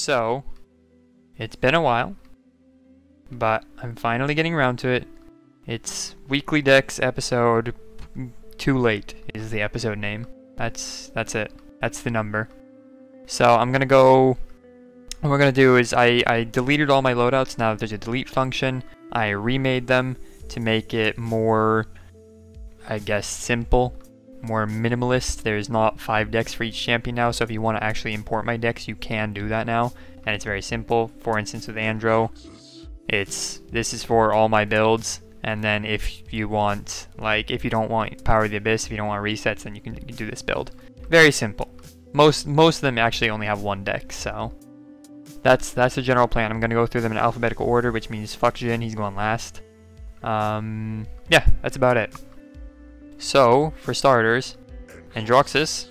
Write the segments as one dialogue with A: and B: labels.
A: So, it's been a while, but I'm finally getting around to it. It's Weekly Decks episode Too Late is the episode name. That's it. That's the number. So I'm gonna go. What we're gonna do is I deleted all my loadouts. Now that there's a delete function, I remade them to make it more, I guess, simple, more minimalist. There's not 5 decks for each champion now, so if you want to actually import my decks, you can do that now, and it's very simple. For instance, with Andro, this is for all my builds, and then if you want, like, if you don't want Power of the Abyss, if you don't want resets, then you can do this build. Very simple. Most of them actually only have 1 deck, so that's the general plan. I'm gonna go through them in alphabetical order, which means fuck Zhin, he's going last. Yeah, that's about it. So, for starters, Androxus.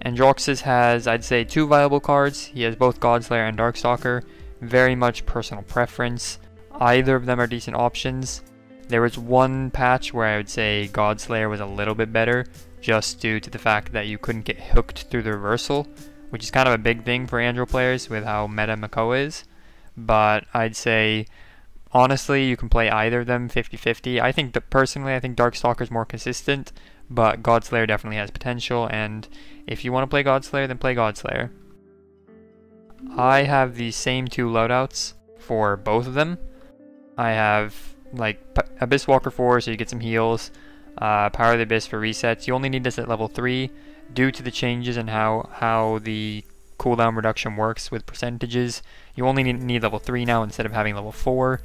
A: Androxus has, I'd say, 2 viable cards. He has both Godslayer and Darkstalker. Very much personal preference. Either of them are decent options. There was one patch where I would say Godslayer was a little bit better, just due to the fact that you couldn't get hooked through the reversal, which is kind of a big thing for Andro players with how meta Makoa is. But I'd say, honestly, you can play either of them 50-50. I think that personally, I think Darkstalker is more consistent, but Godslayer definitely has potential, and if you want to play Godslayer, then play Godslayer. I have the same 2 loadouts for both of them. I have, like, Abyss Walker 4, so you get some heals, Power of the Abyss for resets. You only need this at level 3, due to the changes in how the cooldown reduction works with percentages. You only need level 3 now instead of having level 4.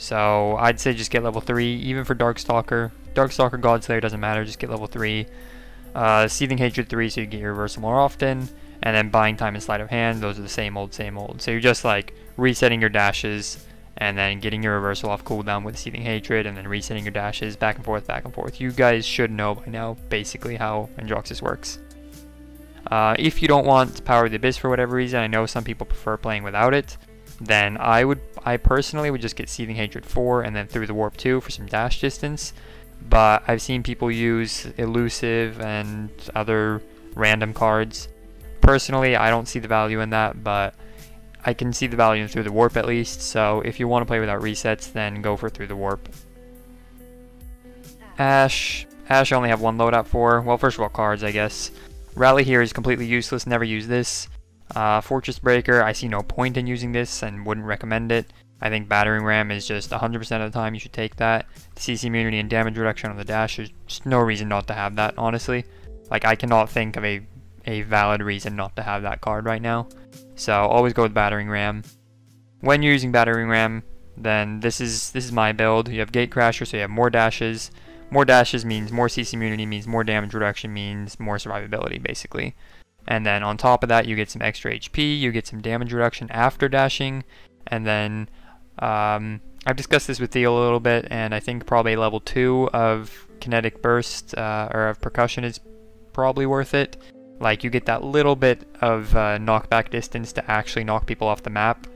A: So I'd say just get level 3, even for Darkstalker. Darkstalker, Godslayer doesn't matter, just get level 3. Seething Hatred 3, so you get your reversal more often. And then Buying Time and Sleight of Hand, those are the same old, same old. So you're just like resetting your dashes and then getting your reversal off cooldown with Seething Hatred and then resetting your dashes back and forth, back and forth. You guys should know by now basically how Androxus works. If you don't want Power of the Abyss for whatever reason, I know some people prefer playing without it, then I personally would just get Seething Hatred 4 and then Through the Warp 2 for some dash distance. But I've seen people use Elusive and other random cards. Personally, I don't see the value in that, but I can see the value in Through the Warp at least, so if you want to play without resets, then go for Through the Warp. Ashe I only have 1 loadout for. Well, first of all, cards, I guess. Rally here is completely useless, never use this. Fortress Breaker, I see no point in using this and wouldn't recommend it. I think Battering Ram is just 100% of the time you should take that. CC immunity and damage reduction on the dash, there's just no reason not to have that, honestly. Like, I cannot think of a valid reason not to have that card right now. So always go with Battering Ram. When you're using Battering Ram, then this is my build. You have Gatecrasher, so you have more dashes. More dashes means more CC immunity, means more damage reduction, means more survivability, basically. And then on top of that, you get some extra HP, you get some damage reduction after dashing, and then I've discussed this with Theo a little bit, and I think probably level 2 of Kinetic Burst, or of Percussion is probably worth it. Like, you get that little bit of knockback distance to actually knock people off the map.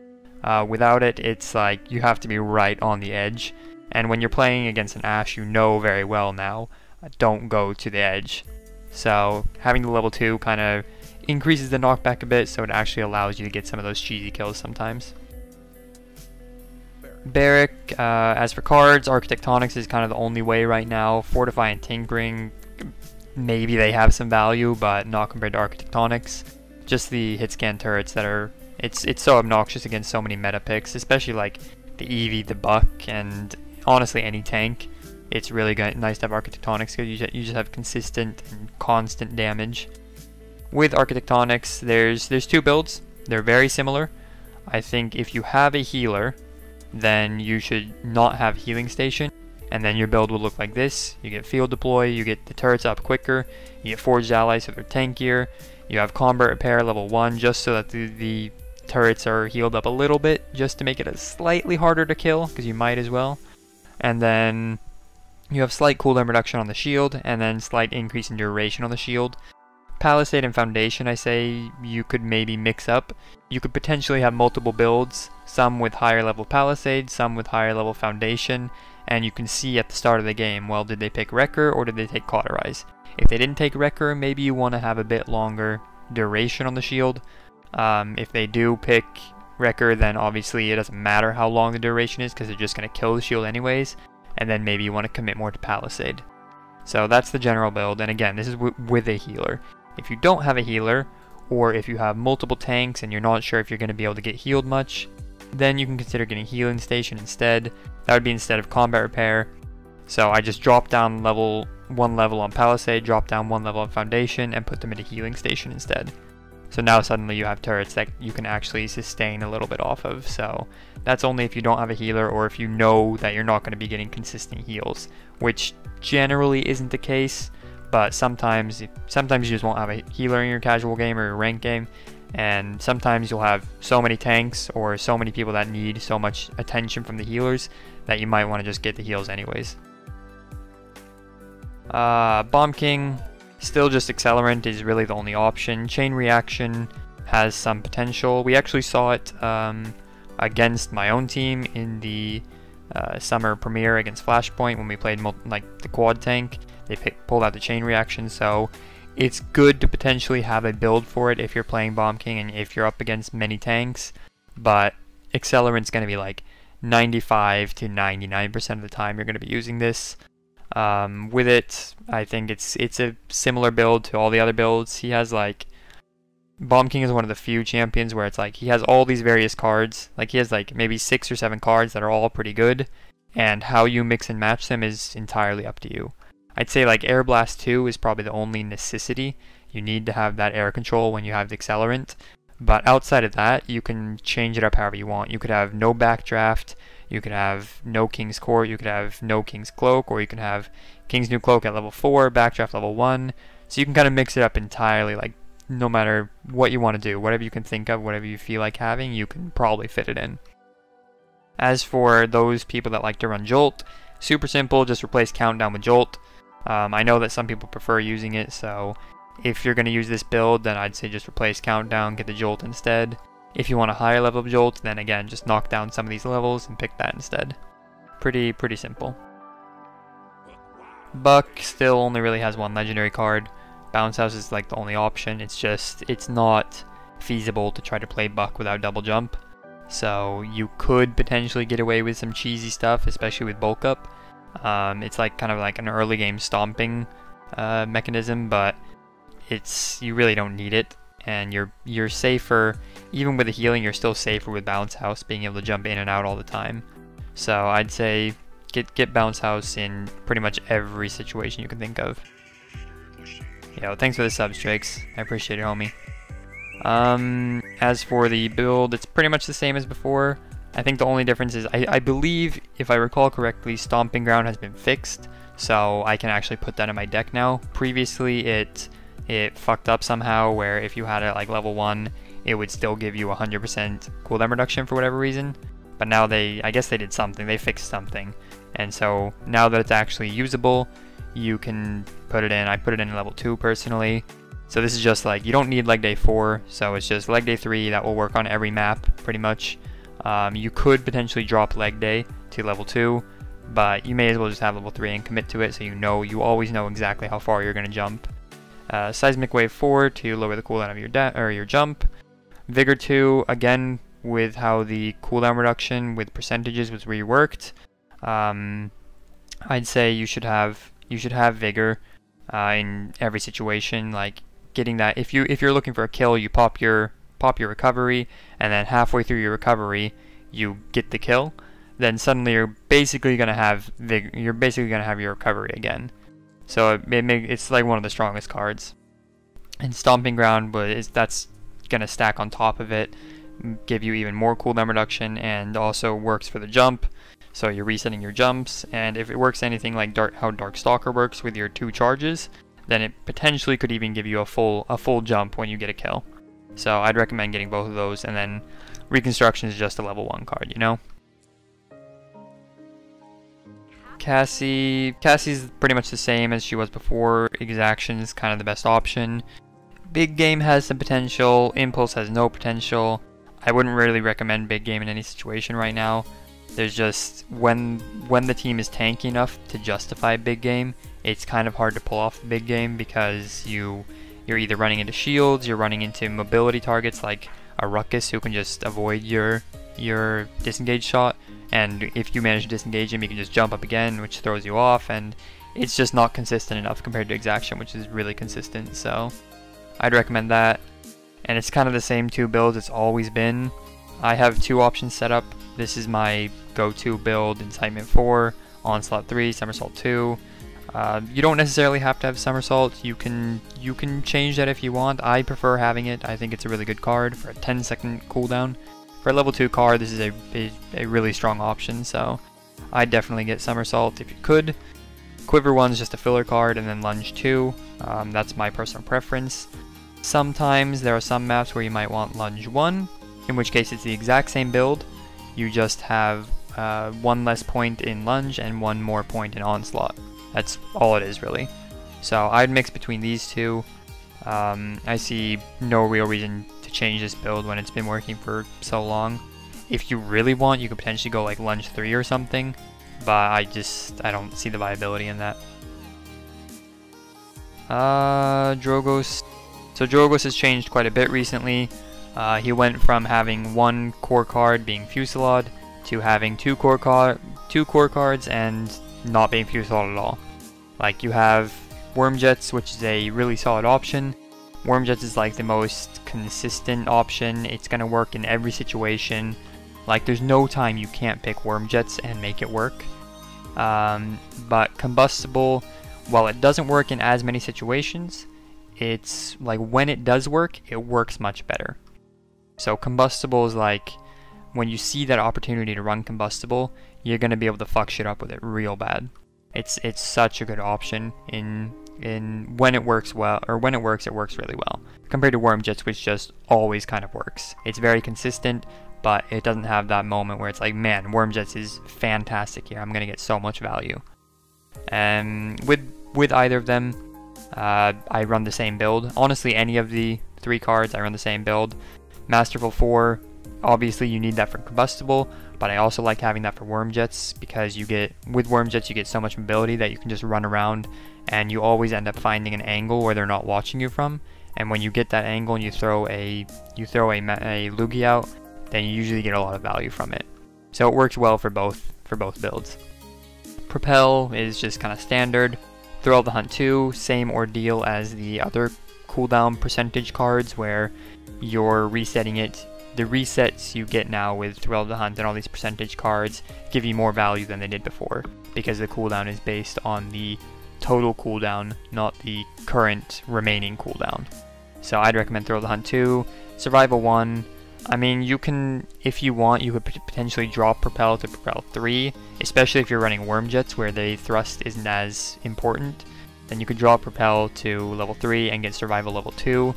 A: Without it, it's like you have to be right on the edge. And when you're playing against an Ashe, you know very well now, don't go to the edge. So having the level 2 kind of increases the knockback a bit, so it actually allows you to get some of those cheesy kills sometimes. Barik, as for cards, Architectonics is kind of the only way right now. Fortify and Tinkering, maybe they have some value, but not compared to Architectonics. Just the hit scan turrets that are, it's so obnoxious against so many meta picks, especially like the Evie, the Buck, and honestly any tank. It's really nice to have Architectonics because you just have consistent and constant damage. With Architectonics, there's 2 builds. They're very similar. I think if you have a healer, then you should not have Healing Station, and then your build will look like this. You get Field Deploy, you get the turrets up quicker, you get Forged Allies so they're tankier, you have Combat Repair level 1 just so that the turrets are healed up a little bit, just to make it slightly harder to kill, because you might as well. And then you have slight cooldown reduction on the shield, and then slight increase in duration on the shield. Palisade and Foundation, I say you could maybe mix up. You could potentially have multiple builds, some with higher level Palisade, some with higher level Foundation, and you can see at the start of the game, well, did they pick Wrecker or did they take Cauterize? If they didn't take Wrecker, maybe you want to have a bit longer duration on the shield. If they do pick Wrecker, then obviously it doesn't matter how long the duration is because they're just going to kill the shield anyways, and then maybe you want to commit more to Palisade. So that's the general build, and again, this is with a healer. If you don't have a healer, or if you have multiple tanks and you're not sure if you're going to be able to get healed much, then you can consider getting Healing Station instead. That would be instead of Combat Repair. So I just dropped down one level on Palisade, dropped down 1 level on Foundation, and put them into Healing Station instead. So now suddenly you have turrets that you can actually sustain a little bit off of. So that's only if you don't have a healer, or if you know that you're not going to be getting consistent heals, which generally isn't the case. But sometimes you just won't have a healer in your casual game or your ranked game, and sometimes you'll have so many tanks or so many people that need so much attention from the healers that you might want to just get the heals anyways. Bomb King, still just Accelerant is really the only option. Chain Reaction has some potential. We actually saw it against my own team in the summer premiere against Flashpoint when we played like the quad tank. They pulled out the Chain Reaction, so it's good to potentially have a build for it if you're playing Bomb King and if you're up against many tanks, but Accelerant's going to be like 95 to 99% of the time you're going to be using this. With it, I think it's a similar build to all the other builds. He has like, Bomb King is one of the few champions where it's like he has all these various cards. Like he has like maybe 6 or 7 cards that are all pretty good, and how you mix and match them is entirely up to you. I'd say like Air Blast 2 is probably the only necessity. You need to have that air control when you have the Accelerant, but outside of that, you can change it up however you want. You could have no Backdraft, you could have no King's Court, you could have no King's Cloak, or you can have King's New Cloak at level 4, Backdraft level 1, so you can kind of mix it up entirely, like no matter what you want to do, whatever you can think of, whatever you feel like having, you can probably fit it in. As for those people that like to run Jolt, super simple, just replace Countdown with Jolt. I know that some people prefer using it, so if you're going to use this build, then I'd say just replace Countdown, get the Jolt instead. If you want a higher level of Jolt, then again, just knock down some of these levels and pick that instead. Pretty simple. Buck still only really has 1 legendary card. Bounce House is like the only option. It's not feasible to try to play Buck without double jump. So you could potentially get away with some cheesy stuff, especially with bulk up. It's like kind of like an early game stomping mechanism, but you really don't need it, and you're safer even with the healing. You're still safer with Bounce House, being able to jump in and out all the time. So I'd say get Bounce House in pretty much every situation you can think of. Yo, thanks for the subs, Drakes. I appreciate it, homie. As for the build, it's pretty much the same as before. I think the only difference is, I believe, if I recall correctly, Stomping Ground has been fixed, so I can actually put that in my deck now. Previously, it fucked up somehow, where if you had it like level 1, it would still give you 100% cooldown reduction for whatever reason. But now I guess they did something, they fixed something. And so now that it's actually usable, you can put it in. I put it in level 2 personally. So this is just like, you don't need leg day 4, so it's just leg day 3 that will work on every map pretty much. You could potentially drop leg day to level 2, but you may as well just have level 3 and commit to it, so you always know exactly how far you're going to jump. Seismic Wave 4 to lower the cooldown of your jump. Vigor 2, again, with how the cooldown reduction with percentages was reworked, I'd say you should have Vigor in every situation. Like getting that, if you're looking for a kill, you pop your recovery, and then halfway through your recovery you get the kill, then suddenly you're basically gonna have your recovery again. So it's like one of the strongest cards. And Stomping Ground, that's gonna stack on top of it, give you even more cooldown reduction, and also works for the jump. So you're resetting your jumps, and if it works anything like how Darkstalker works with your 2 charges, then it potentially could even give you a full jump when you get a kill. So I'd recommend getting both of those, and then Reconstruction is just a level 1 card, you know? Cassie's pretty much the same as she was before. Exaction is kind of the best option. Big Game has some potential, Impulse has no potential. I wouldn't really recommend Big Game in any situation right now. There's just, when the team is tanky enough to justify Big Game, it's kind of hard to pull off the Big Game, because you're either running into shields, you're running into mobility targets like a Ruckus who can just avoid your disengage shot, and if you manage to disengage him, you can just jump up again, which throws you off, and it's just not consistent enough compared to Exaction, which is really consistent. So I'd recommend that. And it's kind of the same two builds it's always been. I have two options set up. This is my go-to build: Incitement 4, Onslaught 3, Somersault 2. You don't necessarily have to have Somersault. You can change that if you want. I prefer having it. I think it's a really good card for a 10-second cooldown. For a level 2 card, this is a really strong option, so I'd definitely get Somersault if you could. Quiver 1 is just a filler card, and then Lunge 2. That's my personal preference. Sometimes there are some maps where you might want Lunge 1, in which case it's the exact same build. You just have 1 less point in Lunge and 1 more point in Onslaught. That's all it is, really. So I'd mix between these two. I see no real reason to change this build when it's been working for so long. If you really want, you could potentially go like Lunge 3 or something, but I don't see the viability in that. Drogoz. So Drogoz has changed quite a bit recently. He went from having 1 core card being Fusillade to having 2 core cards and not being Fusillade at all. Like, you have Wormjets, which is a really solid option. Wormjets is like the most consistent option. It's gonna work in every situation. Like, there's no time you can't pick Wormjets and make it work. But Combustible, while it doesn't work in as many situations, it's like when it does work, it works much better. So Combustible is like, when you see that opportunity to run Combustible, you're gonna be able to fuck shit up with it real bad. It's such a good option in when it works well, or when it works really well, compared to Wormjets, which just always kind of works. It's very consistent, but it doesn't have that moment where it's like, man, Wormjets is fantastic here, I'm gonna get so much value. And with either of them, I run the same build. Honestly, any of the 3 cards, I run the same build. Masterful 4, obviously you need that for Combustible, but I also like having that for Wormjets, because with Wormjets you get so much mobility that you can just run around, and you always end up finding an angle where they're not watching you from. And when you get that angle and you throw a Loogie out, then you usually get a lot of value from it. So it works well for both builds. Propel is just kind of standard. Thrill of the Hunt 2, same ordeal as the other cooldown percentage cards, where you're resetting it. The resets you get now with Thrill of the Hunt and all these percentage cards give you more value than they did before, because the cooldown is based on the total cooldown, not the current remaining cooldown. So I'd recommend Thrill of the Hunt 2. Survival 1, I mean, you can, if you want, you could potentially drop Propel to Propel 3, especially if you're running Wormjets where the thrust isn't as important. Then you could drop Propel to level 3 and get Survival level 2.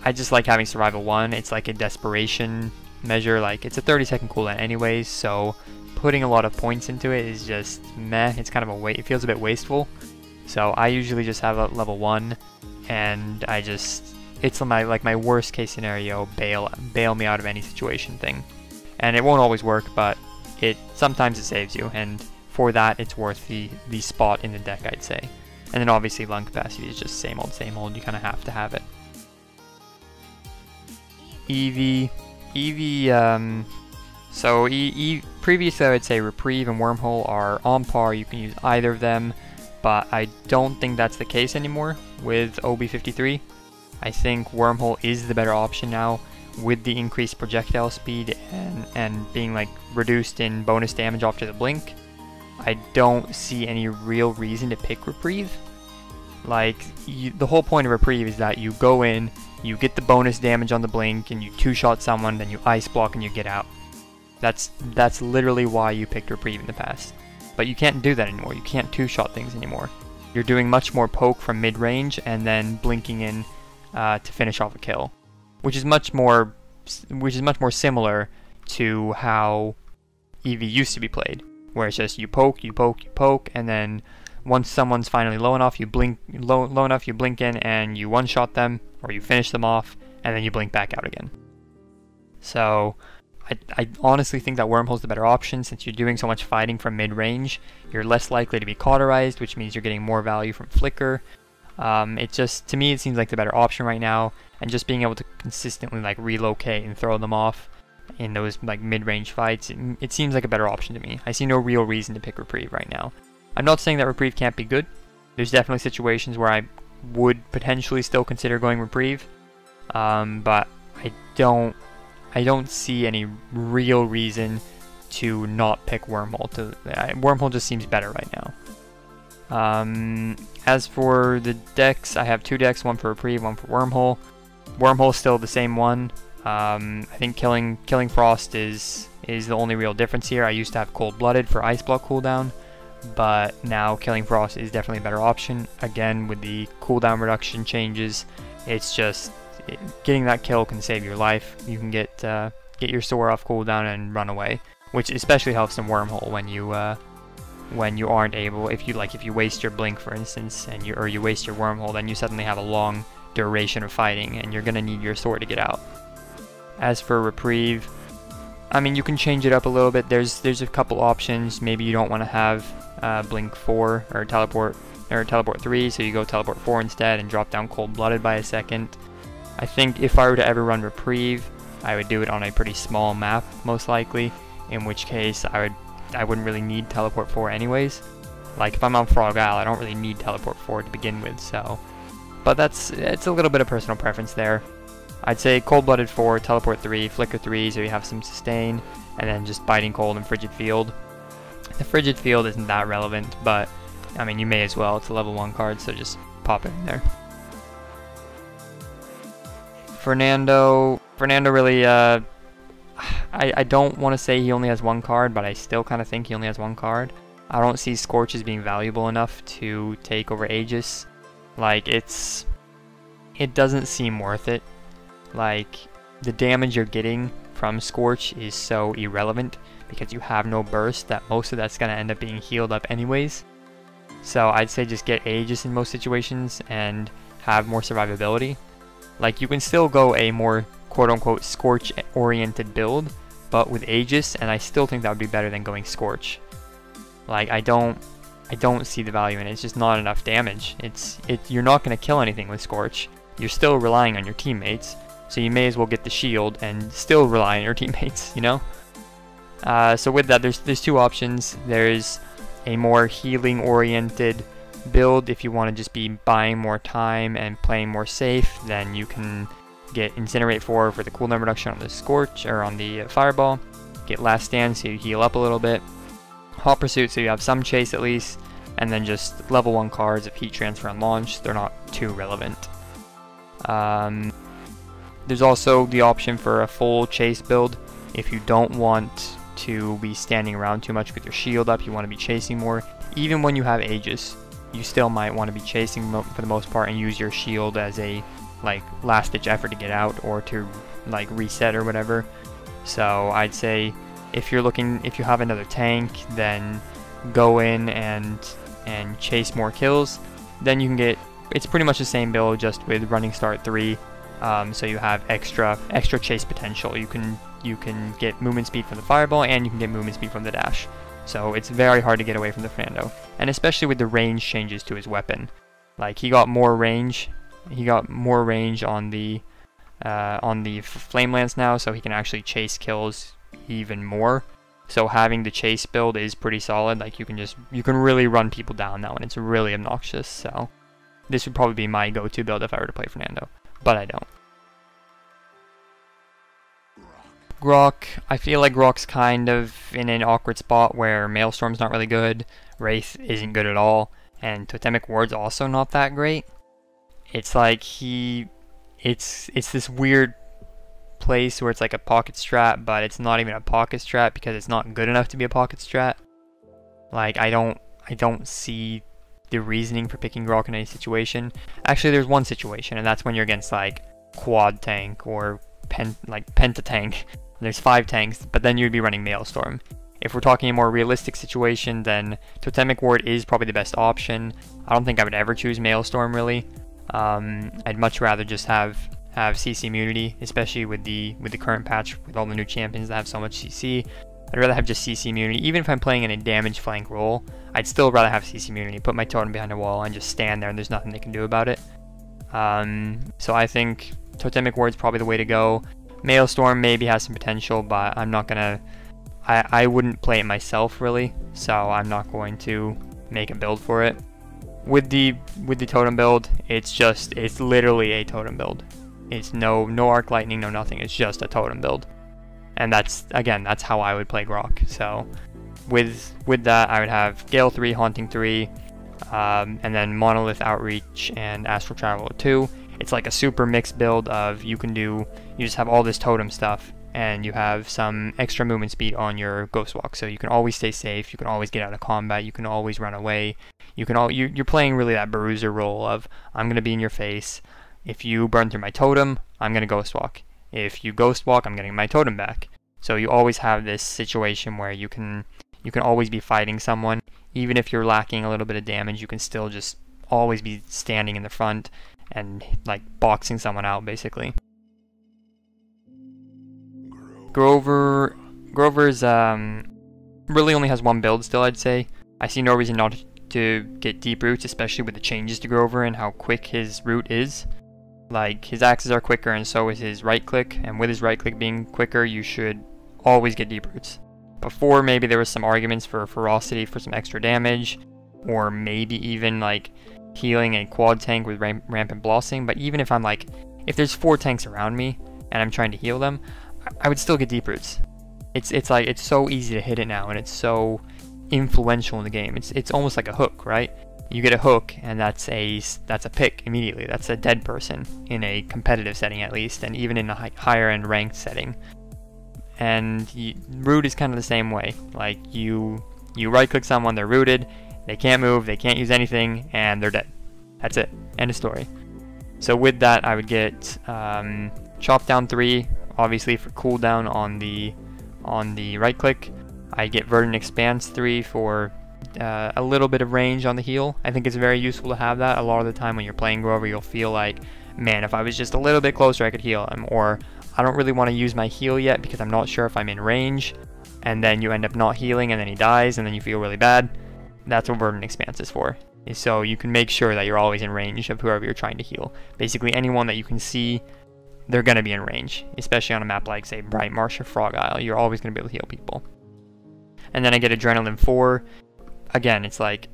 A: I just like having Survival 1. It's like a desperation measure. Like, it's a 30-second cooldown anyways, so putting a lot of points into it is just meh. It's kind of it feels a bit wasteful. So I usually just have a level 1, and it's my worst case scenario, bail me out of any situation thing. And it won't always work, but sometimes it saves you, and for that it's worth the spot in the deck, I'd say. And then obviously lung capacity is just same old, you kind of have to have it. Evie, so previously I would say Reprieve and Wormhole are on par, you can use either of them, but I don't think that's the case anymore with OB53. I think Wormhole is the better option now, with the increased projectile speed and being like reduced in bonus damage after the blink. I don't see any real reason to pick Reprieve. Like, the whole point of Reprieve is that you go in, you get the bonus damage on the blink, and you 2-shot someone, then you ice block and you get out. That's literally why you picked Reprieve in the past. But you can't do that anymore, you can't 2-shot things anymore. You're doing much more poke from mid-range and then blinking in to finish off a kill, which is much more similar to how Evie used to be played, where it's just you poke, and then once someone's finally low enough, you blink in and you 1-shot them, or you finish them off, and then you blink back out again. So I honestly think that Wormhole's the better option, since you're doing so much fighting from mid-range. You're less likely to be cauterized, which means you're getting more value from Flicker. It just, to me, it seems like the better option right now, and just being able to consistently like relocate and throw them off in those like mid-range fights, it seems like a better option to me. I see no real reason to pick Reprieve right now. I'm not saying that Reprieve can't be good. There's definitely situations where I would potentially still consider going Reprieve, but I don't see any real reason to not pick Wormhole. Wormhole just seems better right now. As for the decks, I have 2 decks, one for Reprieve, one for Wormhole. Wormhole's still the same one. I think Killing Frost is the only real difference here. I used to have Cold-Blooded for Ice Block cooldown, but now Killing Frost is definitely a better option. Again, with the cooldown reduction changes, it's just getting that kill can save your life. You can get your sword off cooldown and run away, which especially helps in Wormhole when you aren't able, if you waste your blink, for instance, and you waste your Wormhole, then you suddenly have a long duration of fighting, and you're gonna need your sword to get out. As for Reprieve, I mean, you can change it up a little bit. There's a couple options. Maybe you don't want to have blink 4 or teleport 3, so you go teleport 4 instead and drop down Cold-Blooded by a second. I think if I were to ever run Reprieve, I would do it on a pretty small map, most likely, in which case I wouldn't really need teleport 4 anyways. Like if I'm on Frog Isle, I don't really need teleport 4 to begin with, so. But it's a little bit of personal preference there. I'd say Cold-Blooded 4, teleport 3, flicker 3, so you have some sustain, and then just Biting Cold and Frigid Field. The Frigid Field isn't that relevant, but I mean, you may as well. It's a level 1 card, so just pop it in there. Fernando really, I don't want to say he only has 1 card, but I still kind of think he only has 1 card. I don't see Scorch as being valuable enough to take over Aegis. Like, it doesn't seem worth it. Like, the damage you're getting from Scorch is so irrelevant because you have no burst that most of that's going to end up being healed up anyways. So I'd say just get Aegis in most situations and have more survivability. Like, you can still go a more quote-unquote Scorch-oriented build, but with Aegis, and I still think that would be better than going Scorch. Like, I don't see the value in it. It's just not enough damage. You're not going to kill anything with Scorch. You're still relying on your teammates, so you may as well get the shield and still rely on your teammates, you know? So with that, there's 2 options. There's a more healing-oriented build. If you want to just be buying more time and playing more safe, then you can get Incinerate 4 for the cooldown reduction on the Scorch, or on the Fireball. Get Last Stand so you heal up a little bit. Hot Pursuit so you have some chase at least. And then just level 1 cards of Heat Transfer and Launch. They're not too relevant. There's also the option for a full chase build. If you don't want to be standing around too much with your shield up, you want to be chasing more. Even when you have Aegis, you still might want to be chasing for the most part and use your shield as a like last ditch effort to get out or to like reset or whatever. So I'd say if you have another tank, then go in and chase more kills. Then you can get, it's pretty much the same build just with running start 3. So you have extra chase potential. You can get movement speed from the Fireball, and you can get movement speed from the dash. So it's very hard to get away from the Fernando, and especially with the range changes to his weapon. Like, he got more range. He got more range on the Flame Lance now, so he can actually chase kills even more. So having the chase build is pretty solid. Like, you can really run people down now, and it's really obnoxious. So this would probably be my go-to build if I were to play Fernando, but I don't. Grohk, I feel like Grohk's kind of in an awkward spot where Maelstrom's not really good, Wraith isn't good at all, and Totemic Ward's also not that great. It's like it's this weird place where it's like a pocket strat, but it's not even a pocket strat because it's not good enough to be a pocket strat. Like, I don't see the reasoning for picking Grohk in any situation. Actually, there's one situation, and that's when you're against like quad tank or penta tank. There's 5 tanks, but then you'd be running Maelstrom. If we're talking a more realistic situation, then Totemic Ward is probably the best option. I don't think I would ever choose Maelstrom really. I'd much rather just have CC immunity, especially with the current patch with all the new champions that have so much CC. I'd rather have just CC immunity. Even if I'm playing in a damage flank role, I'd still rather have CC immunity. Put my totem behind a wall and just stand there and there's nothing they can do about it. So I think Totemic Ward's probably the way to go. Maelstrom maybe has some potential, but I'm not gonna... I wouldn't play it myself really, so I'm not going to make a build for it. With the totem build, it's literally a totem build. It's no arc lightning, no nothing. It's just a totem build, and that's how I would play Grohk. So with that, I would have Gale 3, Haunting 3, and then Monolith, Outreach, and Astral Traveler 2. It's like a super mixed build of you just have all this totem stuff, and you have some extra movement speed on your Ghost Walk, so you can always stay safe, you can always get out of combat, you can always run away, you're playing really that Bruiser role of, I'm going to be in your face, if you burn through my totem, I'm going to Ghost Walk, if you Ghost Walk, I'm getting my totem back. So you always have this situation where you can always be fighting someone, even if you're lacking a little bit of damage, you can still just always be standing in the front and like boxing someone out basically. Grover's really only has one build still, I'd say. I see no reason not to get deep roots, especially with the changes to Grover and how quick his root is. Like, his axes are quicker and so is his right click, and with his right click being quicker, you should always get deep roots. Before, maybe there was some arguments for ferocity for some extra damage, or maybe even like healing a quad tank with rampant blossoming, but even if I'm like, if there's 4 tanks around me and I'm trying to heal them, I would still get deep roots. It's like, it's so easy to hit it now, and it's so influential in the game. It's almost like a hook, right? You get a hook, and that's a pick immediately. That's a dead person in a competitive setting at least, and even in a higher end ranked setting. And root is kind of the same way. Like you right click someone, they're rooted, they can't move, they can't use anything, and they're dead. That's it. End of story. So with that, I would get Chop Down 3, obviously for cooldown on the right click. I get Verdant Expanse 3 for a little bit of range on the heal. I think it's very useful to have that. A lot of the time when you're playing Grover, you'll feel like, man, if I was just a little bit closer, I could heal him, or I don't really want to use my heal yet because I'm not sure if I'm in range, and then you end up not healing and then he dies and then you feel really bad. That's what Verdant Expanse is for. So you can make sure that you're always in range of whoever you're trying to heal. Basically anyone that you can see, they're going to be in range, especially on a map like, say, Bright Marsh or Frog Isle. You're always going to be able to heal people. And then I get Adrenaline 4. Again, it's like,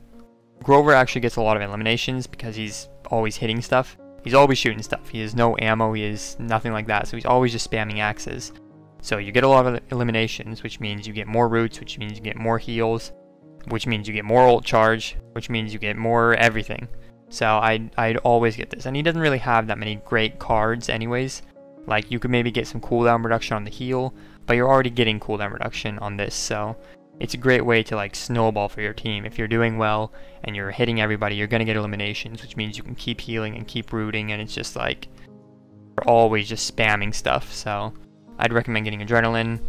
A: Grover actually gets a lot of eliminations because he's always hitting stuff. He's always shooting stuff. He has no ammo, he has nothing like that, so he's always just spamming axes. So you get a lot of eliminations, which means you get more roots, which means you get more heals, which means you get more ult charge, which means you get more everything. So I'd always get this. And he doesn't really have that many great cards anyways. Like, you could maybe get some cooldown reduction on the heal, but you're already getting cooldown reduction on this, so it's a great way to like snowball for your team. If you're doing well and you're hitting everybody, you're going to get eliminations, which means you can keep healing and keep rooting, and it's just like, you're always just spamming stuff. So I'd recommend getting Adrenaline.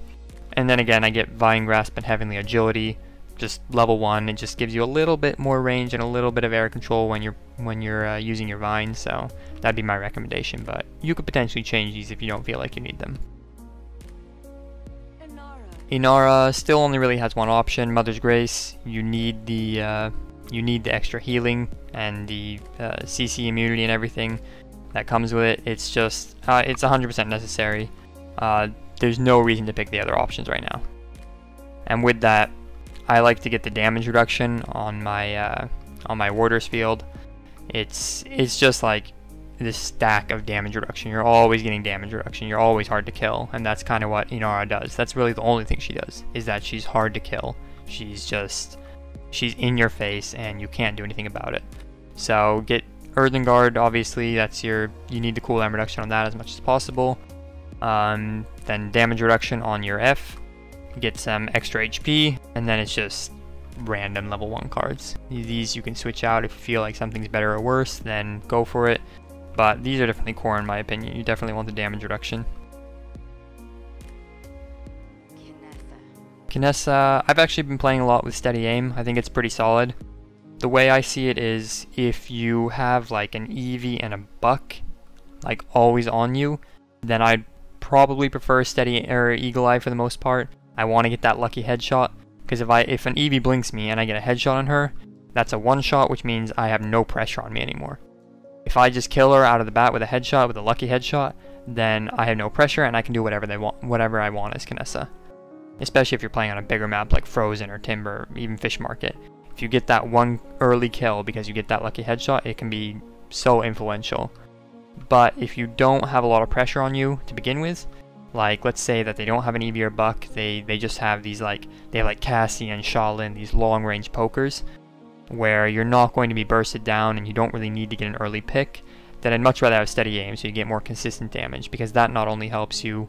A: And then again, I get Vine Grasp and Heavenly Agility, just level 1. It just gives you a little bit more range and a little bit of air control when you're using your vines, so that'd be my recommendation, but you could potentially change these if you don't feel like you need them. Inara still only really has one option, Mother's Grace. You need the extra healing and the CC immunity and everything that comes with it. It's just it's 100% necessary. There's no reason to pick the other options right now. And with that, I like to get the damage reduction on my Warder's Field. It's just like this stack of damage reduction. You're always getting damage reduction. You're always hard to kill, and that's kind of what Inara does. That's really the only thing she does, is that she's hard to kill. She's in your face, and you can't do anything about it. So get Earthen Guard, obviously. You need the cooldown reduction on that as much as possible. Then damage reduction on your F. Get some extra HP, and then it's just random level 1 cards. These you can switch out if you feel like something's better or worse, then go for it. But these are definitely core in my opinion. You definitely want the damage reduction. Kinessa, I've actually been playing a lot with steady aim. I think it's pretty solid. The way I see it is, if you have like an Evie and a Buck like always on you, then I'd probably prefer steady or Eagle Eye for the most part. I want to get that lucky headshot, because if an Evie blinks me and I get a headshot on her, that's a one shot, which means I have no pressure on me anymore. If I just kill her out of the bat with a headshot, with a lucky headshot, then I have no pressure and I can do whatever I want as Kinessa. Especially if you're playing on a bigger map like Frozen or Timber, or even Fish Market. If you get that one early kill because you get that lucky headshot, it can be so influential. But if you don't have a lot of pressure on you to begin with, like let's say that they don't have an Evie or Buck, they just have these they have like Cassie and Sha Lin, these long range pokers, where you're not going to be bursted down and you don't really need to get an early pick, then I'd much rather have steady aim so you get more consistent damage, because that not only helps you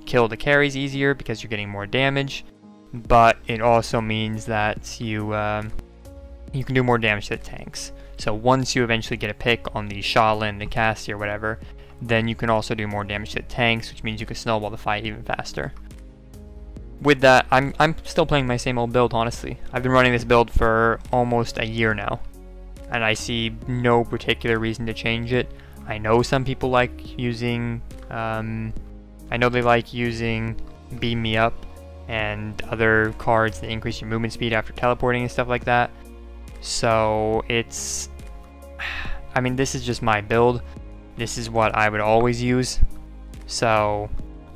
A: kill the carries easier because you're getting more damage, but it also means that you can do more damage to the tanks. So once you eventually get a pick on the Sha Lin, the Cassie or whatever, then you can also do more damage to the tanks, which means you can snowball the fight even faster. With that, I'm still playing my same old build, honestly. I've been running this build for almost a year now, and I see no particular reason to change it. I know some people like using, I know they like using Beam Me Up and other cards that increase your movement speed after teleporting and stuff like that. So it's, I mean, this is just my build. This is what I would always use. So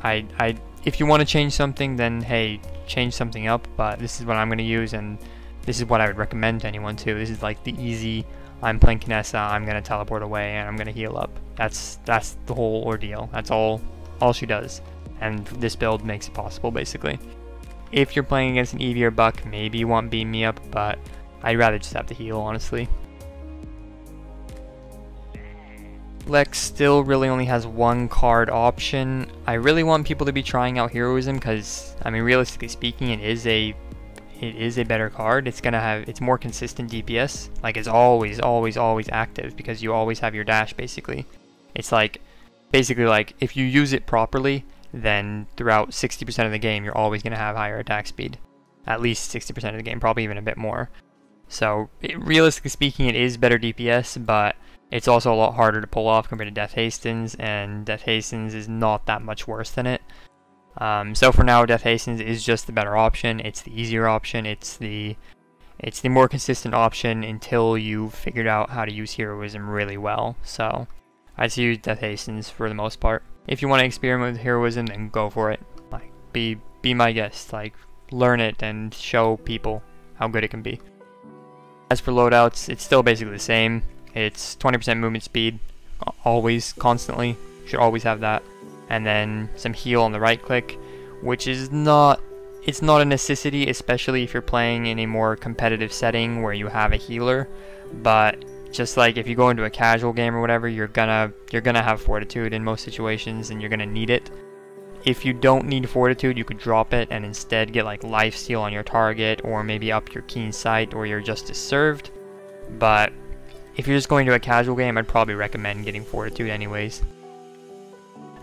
A: if you want to change something, then hey, change something up, but this is what I'm going to use, and this is what I would recommend to anyone too. This is like the easy, I'm playing Kinessa, I'm going to teleport away and I'm going to heal up. That's the whole ordeal. That's all she does, and this build makes it possible basically. If you're playing against an Evie or Buck, maybe you want Beam Me Up, but I'd rather just have to heal, honestly. Lex still really only has one card option. I really want people to be trying out Heroism because, I mean, realistically speaking, it is a better card. It's more consistent DPS. Like, it's always active because you always have your dash basically. It's like, basically like, if you use it properly, then throughout 60% of the game, you're always going to have higher attack speed. At least 60% of the game, probably even a bit more. So, realistically speaking, it is better DPS, but it's also a lot harder to pull off compared to Death Hastens, and Death Hastens is not that much worse than it. So for now, Death Hastens is just the better option. It's the easier option. It's the more consistent option until you've figured out how to use Heroism really well. So I'd say use Death Hastens for the most part. If you want to experiment with Heroism, then go for it. Like, be my guest. Like, learn it and show people how good it can be. As for loadouts, it's still basically the same. It's 20% movement speed, always, constantly, should always have that. And then some heal on the right click, which is it's not a necessity, especially if you're playing in a more competitive setting where you have a healer. But just like if you go into a casual game or whatever, you're gonna have fortitude in most situations and you're gonna need it. If you don't need fortitude, you could drop it and instead get like lifesteal on your target, or maybe up your keen sight or your justice served. But if you're just going to a casual game, I'd probably recommend getting fortitude anyways.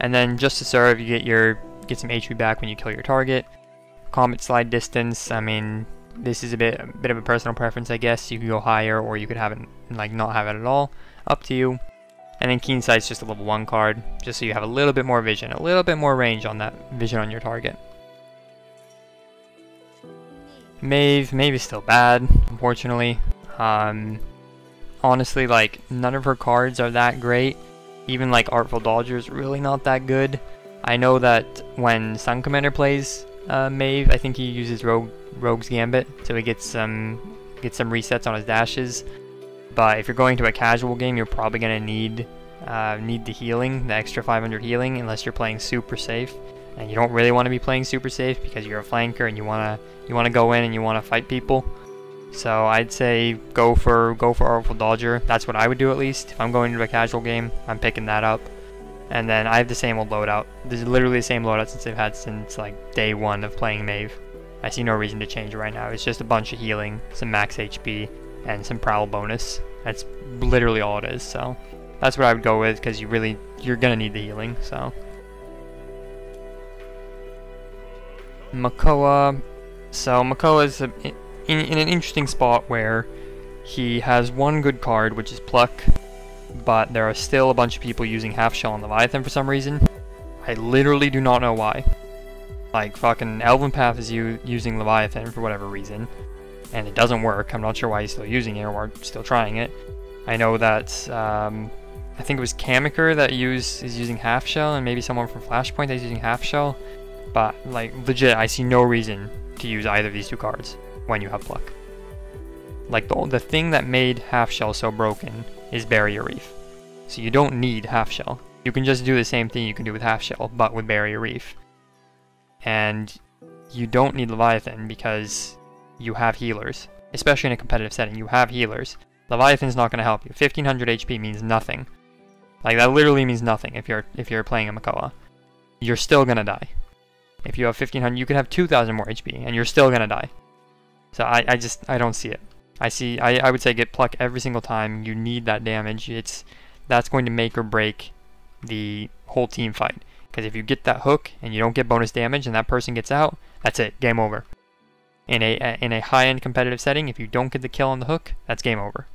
A: And then just to serve, you get some HP back when you kill your target. Comet slide distance, I mean, this is a bit of a personal preference, I guess. You could go higher, or you could have it like not have it at all. Up to you. And then keen sight's just a level 1 card, just so you have a little bit more vision, a little bit more range on that vision on your target. Maeve is still bad, unfortunately. Honestly, like, none of her cards are that great. Even like Artful Dodger is really not that good. I know that when Sun Commander plays Maeve, I think he uses Rogue's Gambit, so he gets some resets on his dashes. But if you're going to a casual game, you're probably gonna need the healing, the extra 500 healing, unless you're playing super safe. And you don't really want to be playing super safe because you're a flanker and you wanna go in and you wanna fight people. So I'd say go for Artful Dodger. That's what I would do, at least. If I'm going into a casual game, I'm picking that up. And then I have the same old loadout. This is literally the same loadout since I've had since like day 1 of playing Maeve. I see no reason to change it right now. It's just a bunch of healing, some max HP, and some prowl bonus. That's literally all it is. So that's what I would go with, because you're gonna need the healing. So Makoa. So Makoa's in an interesting spot where he has one good card, which is Pluck, but there are still a bunch of people using Half Shell on Leviathan for some reason. I literally do not know why. Like, fucking Elven Path is using Leviathan for whatever reason, and it doesn't work. I'm not sure why he's still using it or still trying it. I know that, I think it was Kamikaze that is using Half Shell, and maybe someone from Flashpoint that's using Half Shell. But, like, legit, I see no reason to use either of these two cards when you have Pluck. Like, the thing that made Half Shell so broken is Barrier Reef. So you don't need Half Shell. You can just do the same thing you can do with Half Shell, but with Barrier Reef. And you don't need Leviathan because you have healers. Especially in a competitive setting, you have healers. Leviathan's not going to help you. 1500 HP means nothing. Like, that literally means nothing if you're playing a Makoa. You're still going to die. If you have 1500, you can have 2000 more HP, and you're still going to die. So I don't see it. I would say get Pluck every single time. You need that damage. That's going to make or break the whole team fight. Because if you get that hook and you don't get bonus damage and that person gets out, that's it. Game over. In a high-end competitive setting, if you don't get the kill on the hook, that's game over.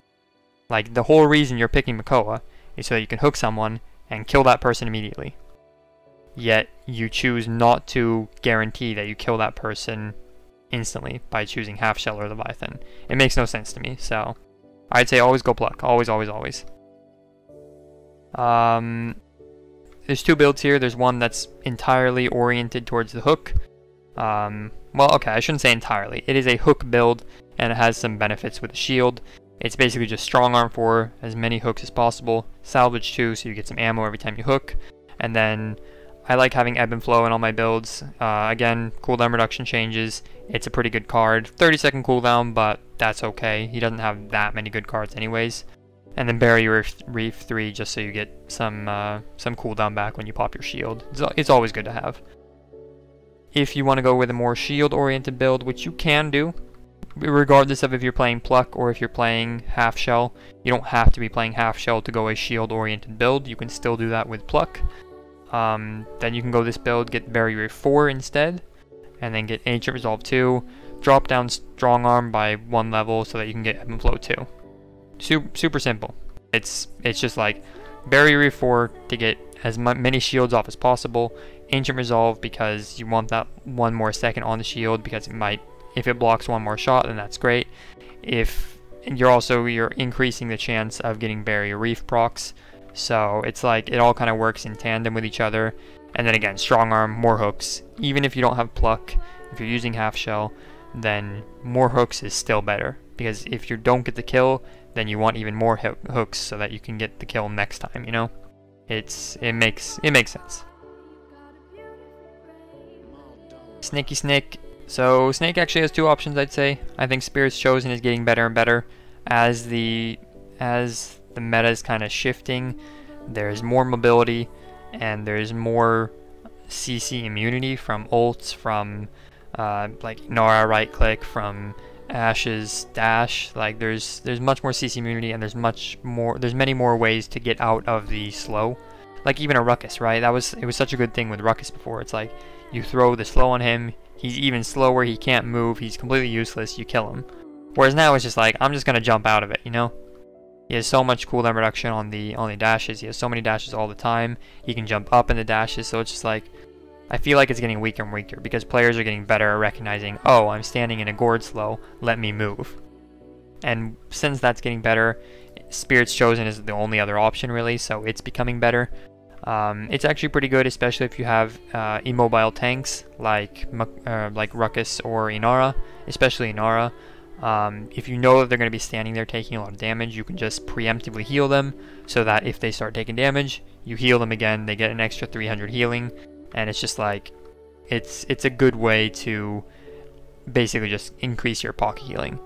A: Like, the whole reason you're picking Makoa is so that you can hook someone and kill that person immediately. Yet, you choose not to guarantee that you kill that person instantly by choosing Half Shell or Leviathan. It makes no sense to me, so I'd say always go Pluck. Always, always, always. There's two builds here. There's one that's entirely oriented towards the hook. Well, okay, I shouldn't say entirely. It is a hook build, and it has some benefits with the shield. It's basically just Strong Arm 4, as many hooks as possible, Salvage 2, so you get some ammo every time you hook, and then I like having Ebb and Flow in all my builds. Again, cooldown reduction changes. It's a pretty good card. 30-second cooldown, but that's okay. He doesn't have that many good cards anyways. And then Barrier Reef 3, just so you get some cooldown back when you pop your shield. It's always good to have. If you want to go with a more shield-oriented build, which you can do, regardless of if you're playing Pluck or if you're playing Half Shell, you don't have to be playing Half Shell to go a shield-oriented build. You can still do that with Pluck. Then you can go this build, get Barrier 4 instead, and then get Ancient Resolve 2, drop down Strong Arm by 1 level so that you can get Ebb and Flow 2. Super simple. It's just like Barrier 4 to get as many shields off as possible, Ancient Resolve because you want that 1 more second on the shield because it might, if it blocks 1 more shot, then that's great. If you're increasing the chance of getting Barrier Reef procs. So it's like it all kind of works in tandem with each other. And then again, Strong Arm, more hooks. Even if you don't have Pluck, if you're using Half Shell, then more hooks is still better. Because if you don't get the kill, then you want even more hooks so that you can get the kill next time, you know? It makes sense. Snaky Snake. So Snake actually has 2 options, I'd say. I think Spirit's Chosen is getting better and better as the meta is kind of shifting. There's more mobility and there's more CC immunity from ults, from like Inara right click, from Ashe's dash. Like there's much more CC immunity, and there's many more ways to get out of the slow. Like even a Ruckus, right? It was such a good thing with Ruckus before. It's like you throw the slow on him, he's even slower, he can't move, he's completely useless, you kill him. Whereas now it's just like, I'm just gonna jump out of it, you know? He has so much cooldown reduction on the dashes, he has so many dashes all the time, he can jump up in the dashes, so it's just like, I feel like it's getting weaker and weaker because players are getting better at recognizing, oh, I'm standing in a gourd slow, let me move. And since that's getting better, Spirit's Chosen is the only other option really, so it's becoming better. It's actually pretty good, especially if you have immobile tanks like Ruckus or Inara, especially Inara. If you know that they're going to be standing there taking a lot of damage, you can just preemptively heal them so that if they start taking damage, you heal them again, they get an extra 300 healing, and it's just like, it's a good way to basically just increase your pocket healing.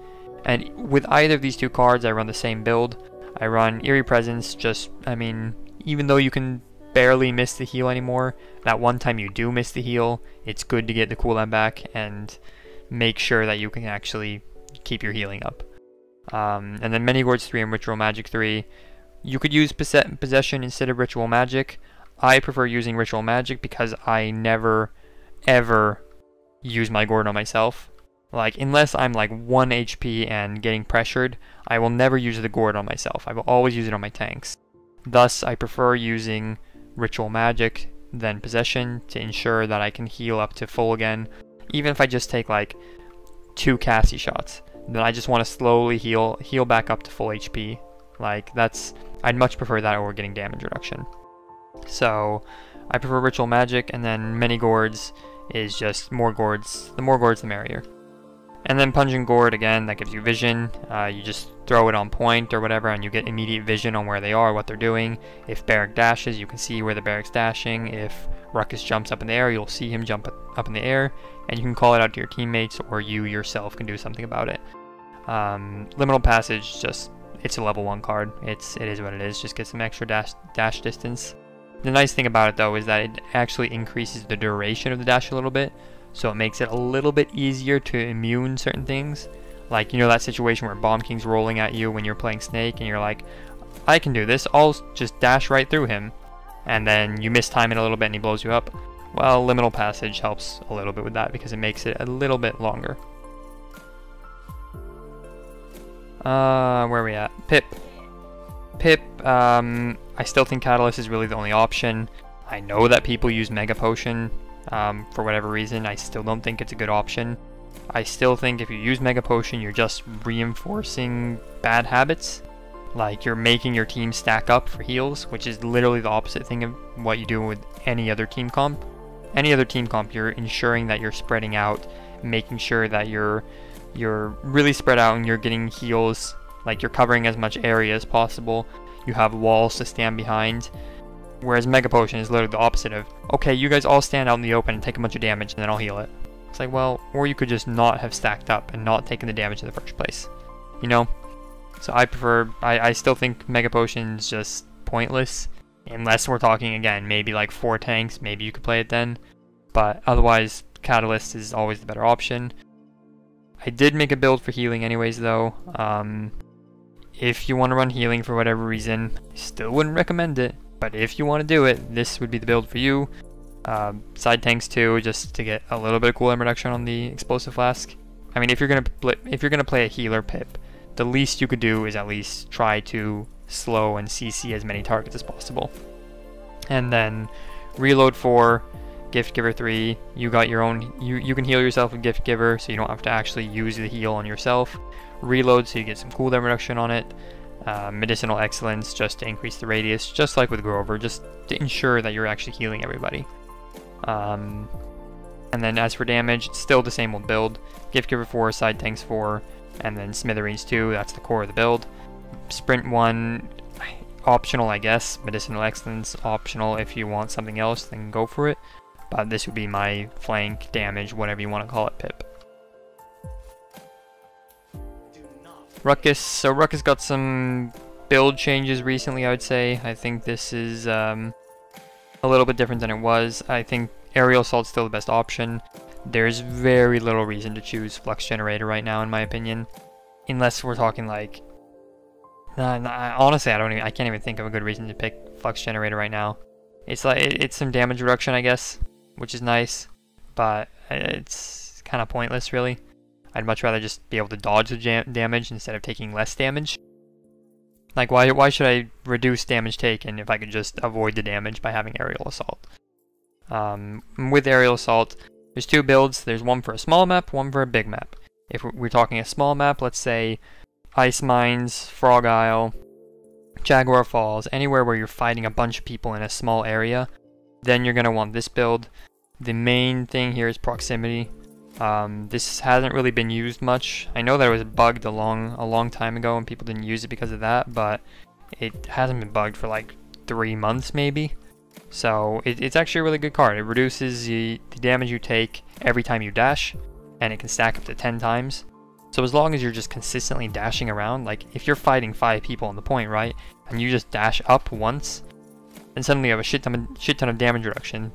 A: And with either of these 2 cards, I run the same build. I run Eerie Presence, even though you can barely miss the heal anymore, that one time you do miss the heal, it's good to get the cooldown back and make sure that you can actually keep your healing up. And then Many-Gourds 3 and Ritual Magic 3. You could use Possession instead of Ritual Magic. I prefer using Ritual Magic because I never, ever use my Gourd on myself. Like, unless I'm like 1 HP and getting pressured, I will never use the Gourd on myself. I will always use it on my tanks. Thus, I prefer using Ritual Magic then possession to ensure that I can heal up to full again. Even if I just take like 2 Cassie shots, then I just want to slowly heal back up to full HP. Like I'd much prefer that over getting damage reduction. So I prefer ritual magic, and then many gourds is just more gourds. The more gourds, the merrier. And then Pungent Gourd, again, that gives you vision. You just throw it on point or whatever, and you get immediate vision on where they are, what they're doing. If Barik dashes, you can see where the Barik's dashing. If Ruckus jumps up in the air, you'll see him jump up in the air, and you can call it out to your teammates, or you yourself can do something about it. Liminal Passage, just, it's a level 1 card. It is what it is, just get some extra dash distance. The nice thing about it, though, is that it actually increases the duration of the dash a little bit. So it makes it a little bit easier to immune certain things. Like, you know that situation where Bomb King's rolling at you when you're playing Snake and you're like, I can do this, I'll just dash right through him. And then you mistime it a little bit and he blows you up. Well, Liminal Passage helps a little bit with that because it makes it a little bit longer. Where are we at? Pip. I still think Catalyst is really the only option. I know that people use Mega Potion. For whatever reason, I still don't think it's a good option. I still think if you use Mega Potion, you're just reinforcing bad habits. Like, you're making your team stack up for heals, which is literally the opposite thing of what you do with any other team comp. Any other team comp, you're ensuring that you're spreading out, making sure that you're really spread out and you're getting heals, like you're covering as much area as possible. You have walls to stand behind. Whereas Mega Potion is literally the opposite of, okay, you guys all stand out in the open and take a bunch of damage and then I'll heal it. It's like, well, or you could just not have stacked up and not taken the damage in the first place, you know? So I still think Mega Potion is just pointless, unless we're talking, again, maybe like 4 tanks, maybe you could play it then. But otherwise, Catalyst is always the better option. I did make a build for healing anyways, though. If you want to run healing for whatever reason, I still wouldn't recommend it. But if you want to do it, this would be the build for you. Side tanks too, just to get a little bit of cooldown reduction on the explosive flask. I mean, if you're gonna play a healer Pip, the least you could do is at least try to slow and CC as many targets as possible. And then reload 4, gift giver 3. You got your own. You can heal yourself with gift giver, so you don't have to actually use the heal on yourself. Reload, so you get some cooldown reduction on it. Medicinal Excellence, just to increase the radius, just like with Grover, just to ensure that you're actually healing everybody. And then as for damage, it's still the same old build. Gift Giver 4, Side Tanks 4, and then Smithereens 2, that's the core of the build. Sprint 1, optional I guess. Medicinal Excellence, optional. If you want something else, then go for it. But this would be my flank, damage, whatever you want to call it, Pip. Ruckus, so Ruckus got some build changes recently, I would say. I think this is a little bit different than it was. I think Aerial Assault's still the best option. There's very little reason to choose Flux Generator right now, in my opinion. Unless we're talking like... honestly, I can't even think of a good reason to pick Flux Generator right now. It's like, it's some damage reduction, I guess, which is nice. But it's kind of pointless, really. I'd much rather just be able to dodge the damage instead of taking less damage. Like, why should I reduce damage taken if I could just avoid the damage by having Aerial Assault? With Aerial Assault, there's 2 builds. There's one for a small map, one for a big map. If we're talking a small map, let's say Ice Mines, Frog Isle, Jaguar Falls, anywhere where you're fighting a bunch of people in a small area, then you're going to want this build. The main thing here is proximity. This hasn't really been used much. I know that it was bugged a long time ago and people didn't use it because of that, but it hasn't been bugged for like 3 months maybe. So it's actually a really good card. It reduces the damage you take every time you dash, and it can stack up to 10 times. So as long as you're just consistently dashing around, like if you're fighting 5 people on the point, right, and you just dash up once, then suddenly you have a shit ton of damage reduction,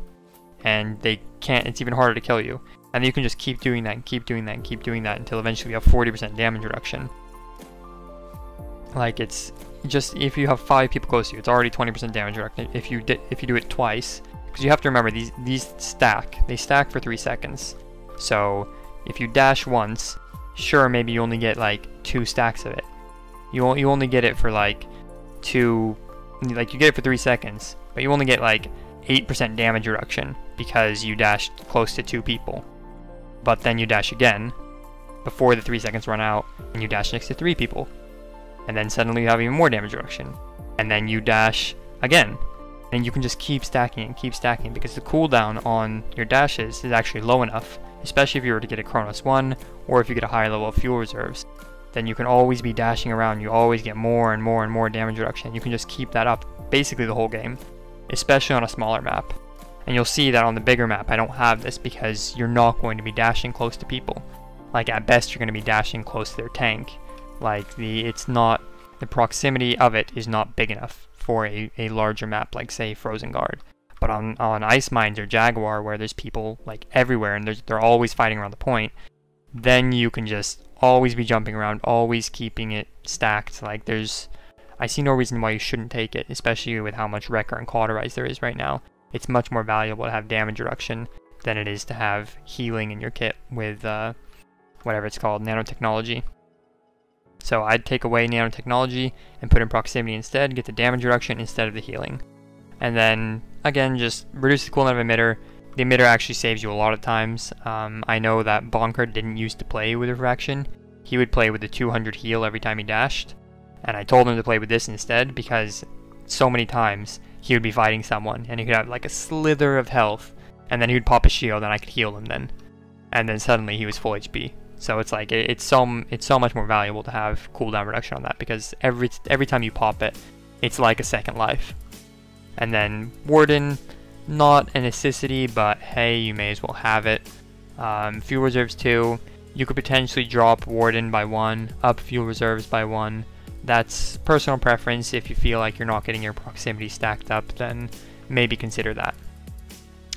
A: and it's even harder to kill you. And you can just keep doing that and keep doing that and keep doing that until eventually you have 40% damage reduction. Like, it's just, if you have 5 people close to you, it's already 20% damage reduction if you do it twice. Because you have to remember, these stack. They stack for 3 seconds. So if you dash once, sure, maybe you only get like 2 stacks of it. You only get it for like 2, like you get it for 3 seconds, but you only get like 8% damage reduction because you dashed close to 2 people. But then you dash again before the 3 seconds run out, and you dash next to 3 people. And then suddenly you have even more damage reduction. And then you dash again. And you can just keep stacking and keep stacking because the cooldown on your dashes is actually low enough, especially if you were to get a Chronos 1 or if you get a higher level of fuel reserves. Then you can always be dashing around, you always get more and more and more damage reduction. You can just keep that up basically the whole game, especially on a smaller map. And you'll see that on the bigger map I don't have this because you're not going to be dashing close to people. Like at best you're going to be dashing close to their tank. Like the proximity of it is not big enough for a larger map like say Frozen Guard. But on Ice Mines or Jaguar where there's people like everywhere and they're always fighting around the point, then you can just always be jumping around, always keeping it stacked. Like I see no reason why you shouldn't take it, especially with how much Wrecker and Cauterize there is right now. It's much more valuable to have damage reduction than it is to have healing in your kit with whatever it's called, nanotechnology. So I'd take away nanotechnology and put in proximity instead, get the damage reduction instead of the healing. And then again, just reduce the cooldown of emitter. The emitter actually saves you a lot of times. I know that Bonker didn't used to play with Refraction. He would play with the 200 heal every time he dashed. And I told him to play with this instead because so many times he would be fighting someone and he could have like a slither of health and then he would pop a shield and I could heal him then. And then suddenly he was full HP. So it's like, it's so much more valuable to have cooldown reduction on that because every time you pop it, it's like a second life. And then Warden, not a necessity, but hey, you may as well have it. Fuel reserves too. You could potentially drop Warden by 1, up fuel reserves by 1. That's personal preference. If you feel like you're not getting your proximity stacked up, then maybe consider that.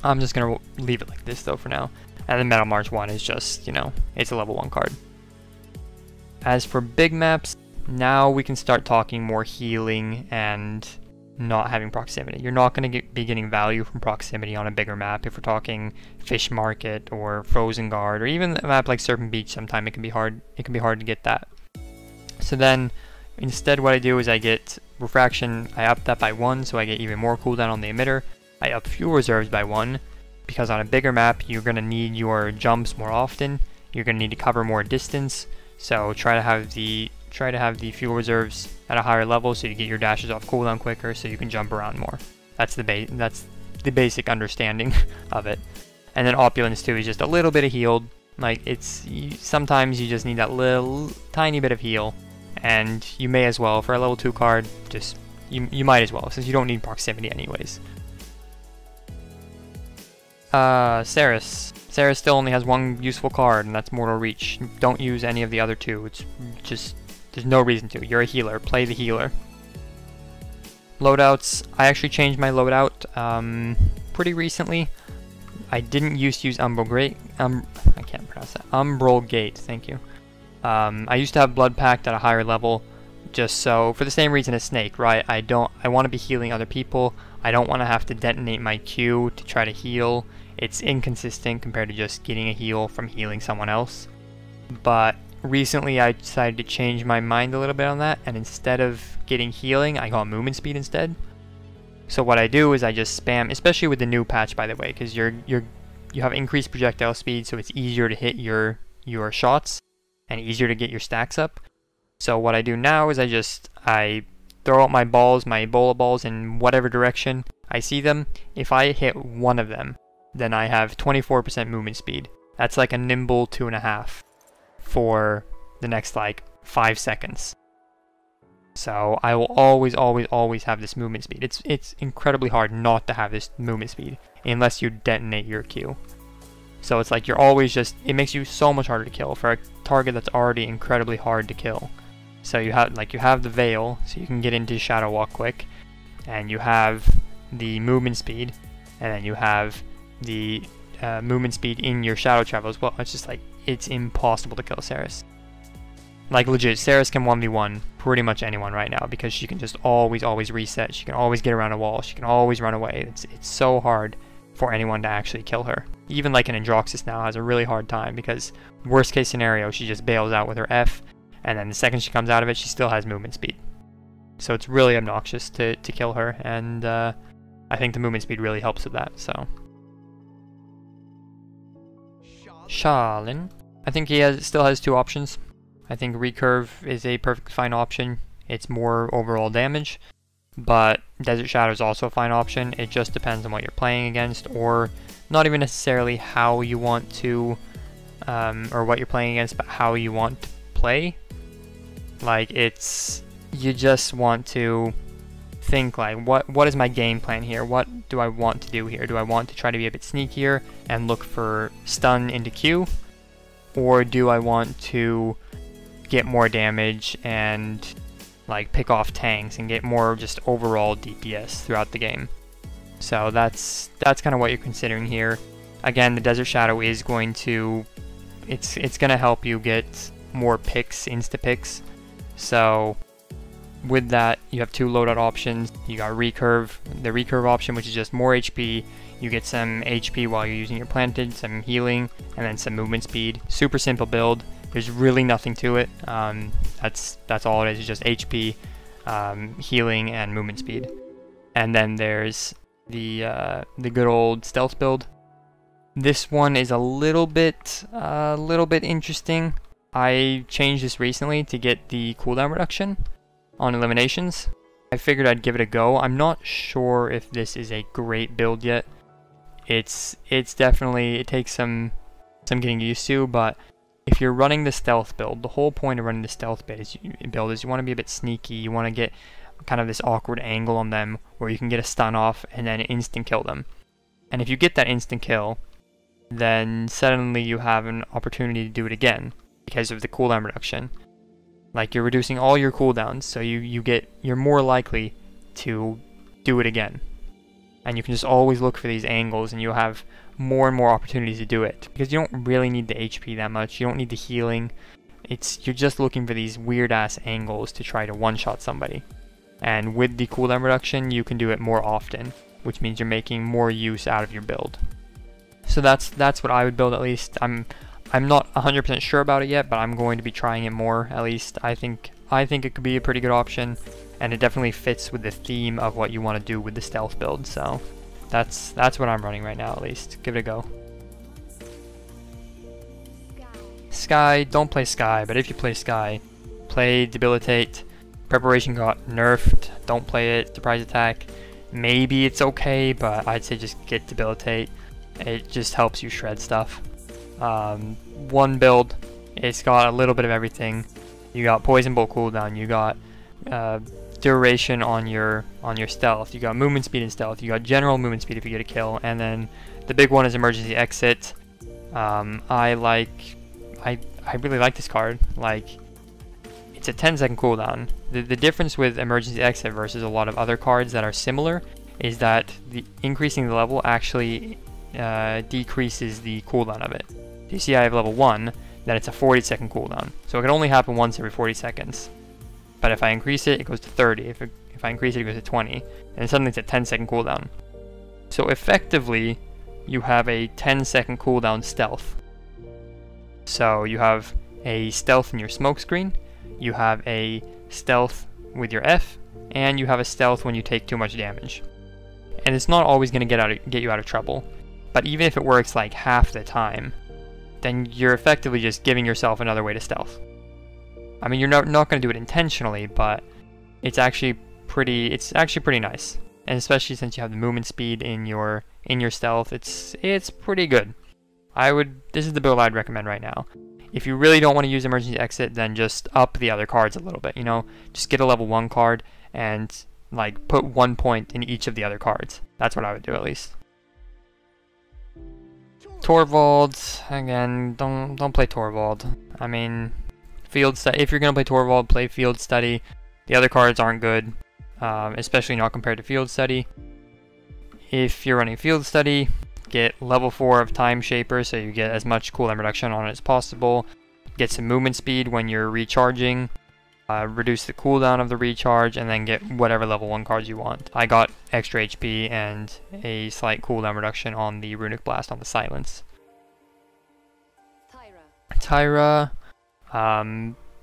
A: I'm just going to leave it like this though for now. And then Metal March 1 is just, it's a level 1 card. As for big maps, now we can start talking more healing and not having proximity. You're not going to be getting value from proximity on a bigger map. If we're talking Fish Market or Frozen Guard or even a map like Serpent Beach, sometimes it can be hard to get that. So then instead what I do is I get Refraction, I up that by 1 so I get even more cooldown on the emitter. I up fuel reserves by 1 because on a bigger map you're going to need your jumps more often. You're going to need to cover more distance. So try to have the fuel reserves at a higher level so you get your dashes off cooldown quicker so you can jump around more. That's the basic understanding of it. And then Opulence too is just a little bit of healed. Like sometimes you just need that little tiny bit of heal, and you may as well for a level 2 card. Just you might as well since you don't need proximity anyways. Seris. Seris still only has 1 useful card, and that's Mortal Reach. Don't use any of the other 2. It's just there's no reason to. You're a healer. Play the healer. Loadouts. I actually changed my loadout pretty recently. I didn't used to use Umbral Gate. Thank you. I used to have Blood Pact at a higher level, just so for the same reason as Snake, right? I want to be healing other people. I don't want to have to detonate my Q to try to heal. It's inconsistent compared to just getting a heal from healing someone else. But recently I decided to change my mind a little bit on that, and instead of getting healing, I got movement speed instead. So what I do is I just spam, especially with the new patch by the way, because you have increased projectile speed, so it's easier to hit your shots and easier to get your stacks up. So what I do now is I throw out my balls, my Ebola balls in whatever direction I see them. If I hit one of them, then I have 24% movement speed. That's like a nimble 2.5 for the next like 5 seconds. So I will always have this movement speed. It's incredibly hard not to have this movement speed unless you detonate your Q. So it's like you're always it makes you so much harder to kill for a target that's already incredibly hard to kill. So you have the Veil, so you can get into Shadow Walk quick, and you have the movement speed, and then you have the movement speed in your Shadow Travel as well. It's just like, it's impossible to kill Seris. Like legit, Seris can 1v1 pretty much anyone right now because she can just always reset. She can always get around a wall. She can always run away. It's so hard for anyone to actually kill her. Even like an Androxus now has a really hard time because worst case scenario, she just bails out with her F, and then the second she comes out of it, she still has movement speed. So it's really obnoxious to kill her, and I I think the movement speed really helps with that, so. Sha Lin. I think he still has 2 options. I think recurve is a perfect fine option. It's more overall damage, but Desert Shadow is also a fine option. It just depends on what you're playing against, or not even necessarily how you want to, or what you're playing against, but how you want to play. Like, you just want to think like, what is my game plan here? What do I want to do here? Do I want to try to be a bit sneakier and look for stun into Q? Or do I want to get more damage and like pick off tanks and get more just overall DPS throughout the game? So that's kind of what you're considering here. Again, the Desert Shadow is going to, it's going to help you get more picks, insta picks. So with that, you have 2 loadout options. You got recurve, the recurve option, which is just more HP. You get some HP while you're using your planted, some healing, and then some movement speed. Super simple build. There's really nothing to it. That's all it is just HP, healing, and movement speed. And then there's the good old stealth build. This one is a little bit interesting. I changed this recently to get the cooldown reduction on eliminations. I figured I'd give it a go. I'm not sure if this is a great build yet. It's definitely, it takes some getting used to, but if you're running the stealth build, the whole point of running the stealth build is you want to be a bit sneaky. You want to get kind of this awkward angle on them where you can get a stun off and then instant kill them. And if you get that instant kill, then suddenly you have an opportunity to do it again because of the cooldown reduction. Like, you're reducing all your cooldowns, so you're more likely to do it again. And you can just always look for these angles, and you'll have more and more opportunities to do it. Because you don't really need the HP that much, you don't need the healing. You're just looking for these weird-ass angles to try to one-shot somebody. And with the cooldown reduction, you can do it more often, which means you're making more use out of your build. So that's what I would build, at least. I'm not 100% sure about it yet, but I'm going to be trying it more, at least. I think it could be a pretty good option, and it definitely fits with the theme of what you want to do with the stealth build, so that's what I'm running right now, at least. Give it a go. Skye, don't play Skye, but if you play Skye, play Debilitate. Preparation got nerfed, don't play it. Surprise Attack, maybe it's okay, but I'd say just get Debilitate. It just helps you shred stuff. One build, it's got a little bit of everything. You got Poison Bolt cooldown, you got duration on your stealth, you got movement speed and stealth, you got general movement speed if you get a kill, and then the big one is emergency exit. I really like this card. Like, it's a 10-second cooldown. The difference with emergency exit versus a lot of other cards that are similar is that increasing the level actually decreases the cooldown of it. You see I have level 1, then it's a 40-second cooldown. So it can only happen once every 40 seconds. But if I increase it, it goes to 30. If I increase it, it goes to 20. And suddenly it's a 10-second cooldown. So effectively, you have a 10-second cooldown stealth. So you have a stealth in your smoke screen, you have a stealth with your F, and you have a stealth when you take too much damage. And it's not always going to get you out of trouble. But even if it works like half the time, then you're effectively just giving yourself another way to stealth. I mean, you're not going to do it intentionally, but it's actually pretty nice. And especially since you have the movement speed in your stealth, it's pretty good. This is the build I'd recommend right now. If you really don't want to use emergency exit, then just up the other cards a little bit, you know? Just get a level 1 card and like put 1 point in each of the other cards. That's what I would do, at least. Torvald, again, don't play Torvald. I mean, if you're gonna play Torvald, play Field Study. The other cards aren't good, especially not compared to Field Study. If you're running Field Study, get level 4 of Time Shaper, so you get as much cooldown reduction on it as possible. Get some movement speed when you're recharging. Reduce the cooldown of the recharge, and then get whatever level 1 cards you want. I got extra HP and a slight cooldown reduction on the Runic Blast on the Silence. Tyra,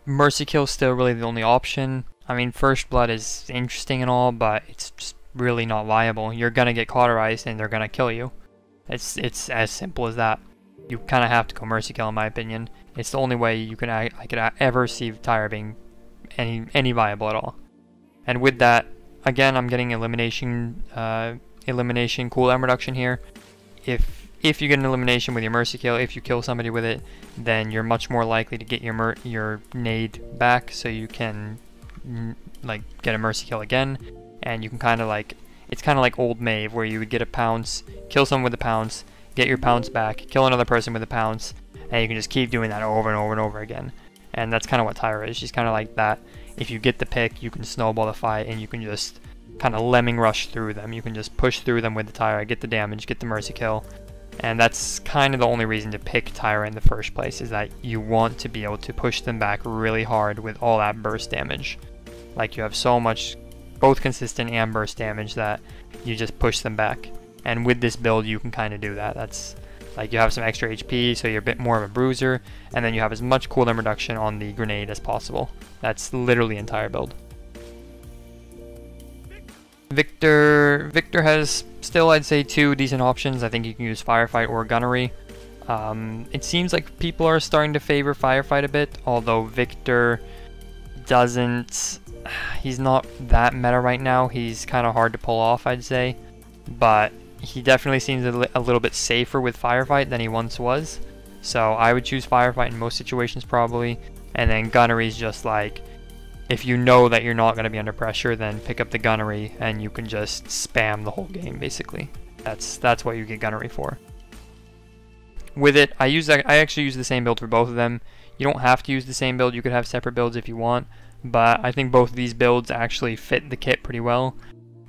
A: Mercy Kill is still really the only option. I mean, First Blood is interesting and all, but it's just really not viable. You're gonna get cauterized and they're gonna kill you. It's as simple as that. You kind of have to go mercy kill in my opinion. It's the only way you can I could ever see Tyra being any viable at all. And with that, again, I'm getting elimination cooldown reduction here. If you get an elimination with your mercy kill, if you kill somebody with it, then you're much more likely to get your nade back, so you can like get a mercy kill again, and you can kind of like, it's kind of like old Maeve where you would get a pounce, kill someone with a pounce, get your pounce back, kill another person with a pounce, and you can just keep doing that over and over and over again. And that's kind of what Tyra is. She's kind of like that. If you get the pick, you can snowball the fight, and you can just kind of lemming rush through them. You can just push through them with the Tyra, get the damage, get the mercy kill. And that's kind of the only reason to pick Tyra in the first place, is that you want to be able to push them back really hard with all that burst damage. Like, you have so much both consistent and burst damage that you just push them back. And with this build, you can kind of do that. That's like, you have some extra HP, so you're a bit more of a bruiser, and then you have as much cooldown reduction on the grenade as possible. That's literally entire build. Viktor has still, I'd say, 2 decent options. I think you can use Firefight or Gunnery. It seems like people are starting to favor Firefight a bit, although Viktor doesn't... He's not that meta right now. He's kind of hard to pull off, I'd say. But he definitely seems a little bit safer with Firefight than he once was. So I would choose Firefight in most situations probably. And then Gunnery is just like, if you know that you're not going to be under pressure, then pick up the Gunnery and you can just spam the whole game basically. That's what you get Gunnery for. With it, I actually use the same build for both of them. You don't have to use the same build. You could have separate builds if you want, but I think both of these builds actually fit the kit pretty well.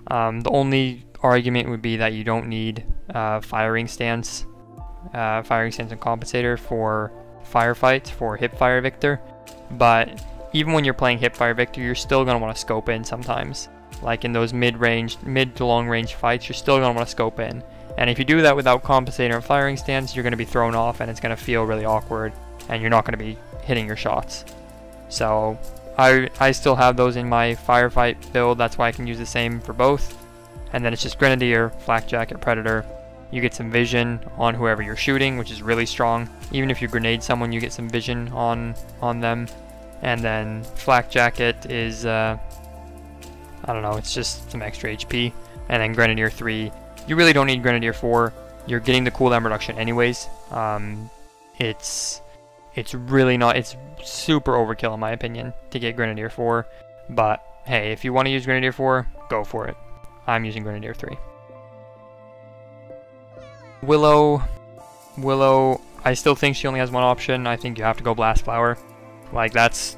A: The only argument would be that you don't need firing stance and compensator for Firefight for hipfire Viktor, but even when you're playing hipfire Viktor, you're still going to want to scope in sometimes. Like in those mid to long range fights, you're still going to want to scope in. And if you do that without compensator and firing stance, you're going to be thrown off and it's going to feel really awkward and you're not going to be hitting your shots. So I still have those in my Firefight build. That's why I can use the same for both. And then it's just Grenadier, Flak Jacket, Predator. You get some vision on whoever you're shooting, which is really strong. Even if you grenade someone, you get some vision on them. And then Flak Jacket is, I don't know, it's just some extra HP. And then Grenadier 3, you really don't need Grenadier 4. You're getting the cooldown reduction anyways. It's really not, it's super overkill in my opinion to get Grenadier 4. But hey, if you want to use Grenadier 4, go for it. I'm using Grenadier 3. Willow, I still think she only has one option. I think you have to go Blast Flower. Like, that's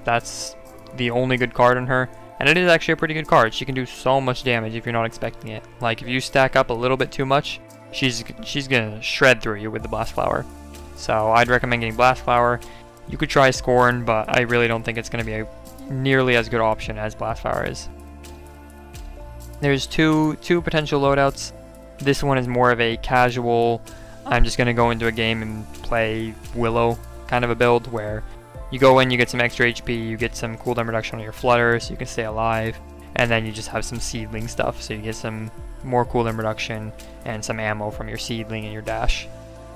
A: the only good card on her. And it is actually a pretty good card. She can do so much damage if you're not expecting it. Like, if you stack up a little bit too much, she's gonna shred through you with the Blast Flower. So I'd recommend getting Blast Flower. You could try Scorn, but I really don't think it's gonna be a nearly as good option as Blast Flower is. There's two potential loadouts. This one is more of a casual, I'm just gonna go into a game and play Willow kind of a build where you go in, you get some extra HP, you get some cooldown reduction on your flutter so you can stay alive, and then you just have some seedling stuff so you get some more cooldown reduction and some ammo from your seedling and your dash.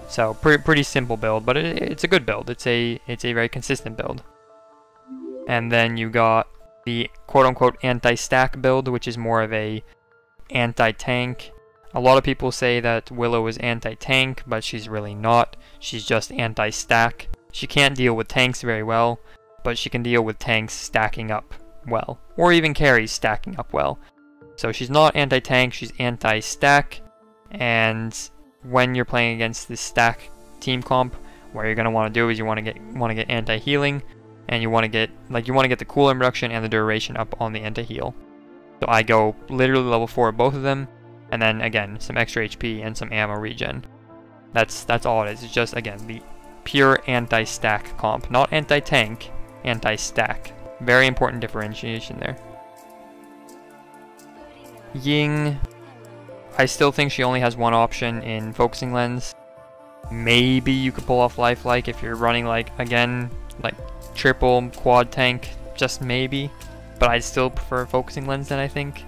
A: So pretty simple build, but it's a good build. It's a very consistent build. And then you got the quote-unquote anti-stack build, which is more of a anti-tank. A lot of people say that Willow is anti-tank, but she's really not. She's just anti-stack. She can't deal with tanks very well, but she can deal with tanks stacking up well, or even carries stacking up well. So she's not anti-tank, she's anti-stack, and when you're playing against this stack team comp, what you're gonna want to do is you want to get anti-healing, and you want to get the cooldown reduction and the duration up on the anti-heal. So I go literally level 4 both of them, and then again some extra HP and some ammo regen. That's all it is. It's just, again, the pure anti-stack comp, not anti-tank, anti-stack. Very important differentiation there. Ying, I still think she only has one option in Focusing Lens. Maybe you could pull off Lifelike if you're running, like, again, like triple quad tank, just maybe. But I'd still prefer Focusing Lens then, I think.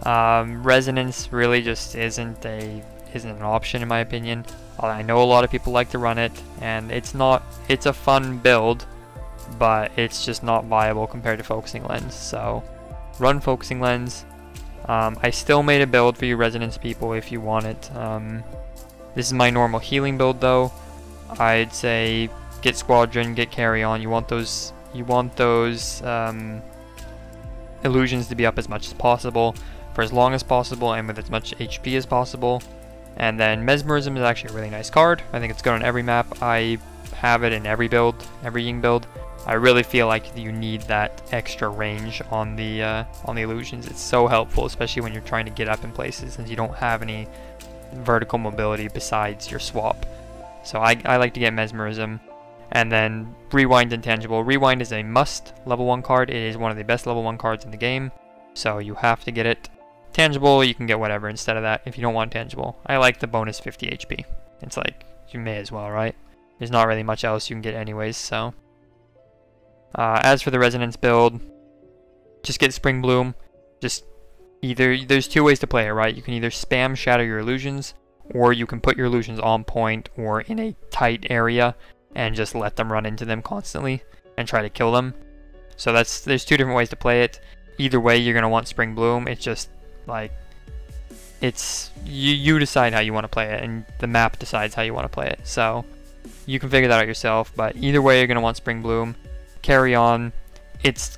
A: Resonance really just isn't an option in my opinion. I know a lot of people like to run it, and it's a fun build, but it's just not viable compared to Focusing Lens. So run Focusing Lens. I still made a build for you Resonance people if you want it. This is my normal healing build though. I'd say get Squadron, get Carry On. You want those illusions to be up as much as possible, for as long as possible, and with as much HP as possible. And then Mesmerism is actually a really nice card. I think it's good on every map. I have it in every build, every Ying build. I really feel like you need that extra range on the illusions. It's so helpful, especially when you're trying to get up in places since you don't have any vertical mobility besides your swap. So I like to get Mesmerism. And then Rewind Intangible. Rewind is a must level 1 card. It is one of the best level 1 cards in the game, so you have to get it. Tangible, you can get whatever instead of that if you don't want Tangible. I like the bonus 50 HP. It's like, you may as well, right? There's not really much else you can get anyways, so. As for the Resonance build, just get Spring Bloom. There's two ways to play it, right? You can either spam Shatter your illusions, or you can put your illusions on point or in a tight area and just let them run into them constantly and try to kill them. So there's two different ways to play it. Either way, you're gonna want Spring Bloom. It's just like, you decide how you want to play it, and the map decides how you want to play it. So you can figure that out yourself. But either way, you're gonna want Spring Bloom. Carry On.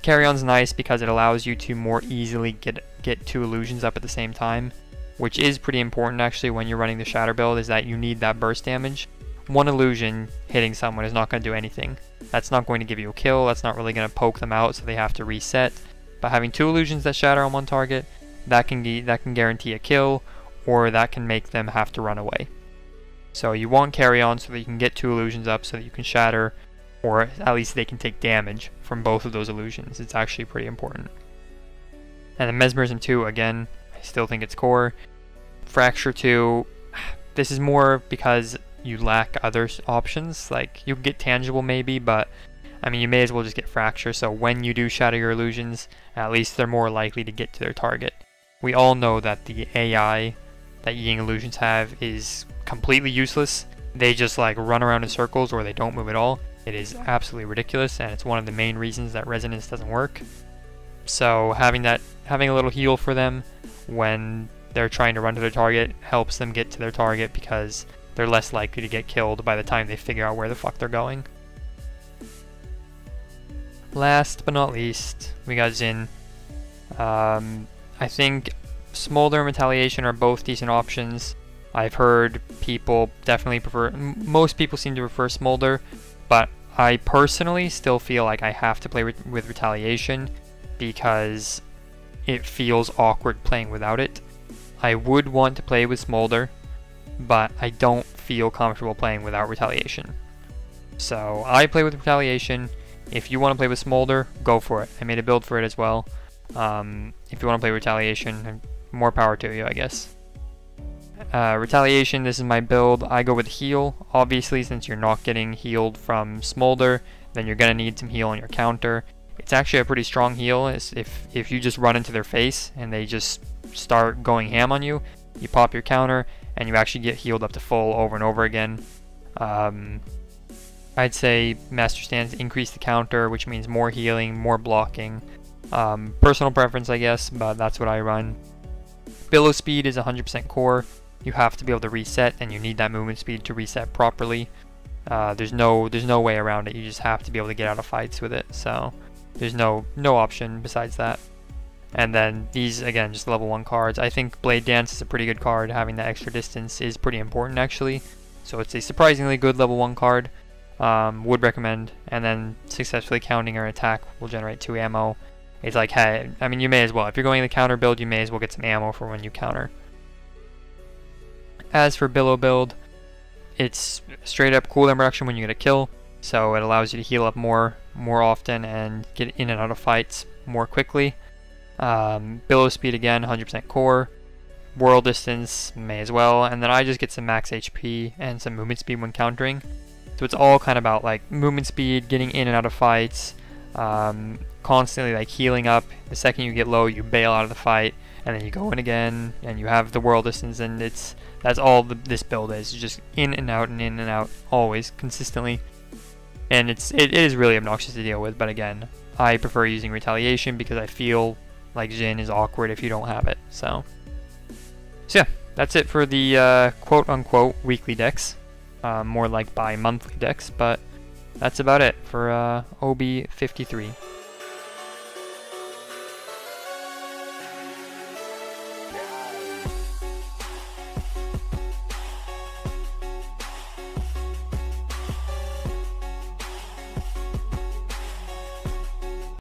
A: Carry On's nice because it allows you to more easily get two illusions up at the same time, which is pretty important actually when you're running the Shatter build. Is that you need that burst damage. One illusion hitting someone is not going to do anything. That's not going to give you a kill. That's not really going to poke them out, so they have to reset. But having two illusions that shatter on one target, that can guarantee a kill, or that can make them have to run away. So you want Carry On so that you can get two illusions up so that you can shatter, or at least they can take damage from both of those illusions. It's actually pretty important. And then Mesmerism 2, again, I still think it's core. Fracture 2, this is more because you lack other options. Like, you can get Tangible maybe, but I mean, you may as well just get Fracture, so when you do shatter your illusions, at least they're more likely to get to their target. We all know that the AI that Ying illusions have is completely useless. They just like run around in circles or they don't move at all. It is absolutely ridiculous, and it's one of the main reasons that Resonance doesn't work. So having a little heal for them when they're trying to run to their target helps them get to their target, because they're less likely to get killed by the time they figure out where the fuck they're going. Last but not least, we got Zhin. I think Smolder and Retaliation are both decent options. I've heard people definitely prefer, most people seem to prefer Smolder, but I personally still feel like I have to play with Retaliation because it feels awkward playing without it. I would want to play with Smolder, but I don't feel comfortable playing without Retaliation. So I play with Retaliation. If you want to play with Smolder, go for it. I made a build for it as well. If you want to play Retaliation, more power to you, I guess. Retaliation, this is my build. I go with heal. Obviously, since you're not getting healed from Smolder, then you're going to need some heal on your counter. It's actually a pretty strong heal. If you just run into their face and they just start going ham on you, you pop your counter and you actually get healed up to full over and over again. I'd say Master Stance increase the counter, which means more healing, more blocking. Personal preference, I guess, but that's what I run. Billow speed is 100% core. You have to be able to reset, and you need that movement speed to reset properly. There's no way around it. You just have to be able to get out of fights with it. So there's no option besides that. And then these, again, just level 1 cards. I think Blade Dance is a pretty good card. Having that extra distance is pretty important, actually. So it's a surprisingly good level 1 card. Would recommend. And then successfully counting or attack will generate 2 ammo. It's like, hey, I mean, you may as well. If you're going the counter build, you may as well get some ammo for when you counter. As for Billow build, it's straight up cooldown reduction when you get a kill. So it allows you to heal up more often and get in and out of fights more quickly. Billow speed again, 100% core. Whirl distance, may as well. And then I just get some max HP and some movement speed when countering. So it's all kind of about like movement speed, getting in and out of fights, constantly like healing up. The second you get low, you bail out of the fight, and then you go in again, and you have the world distance, and that's all this build is. It's just in and out, always, consistently. And it is really obnoxious to deal with, but again, I prefer using retaliation because I feel like Zhin is awkward if you don't have it. So yeah, that's it for the quote-unquote weekly decks. More like bi-monthly decks, but that's about it for OB53.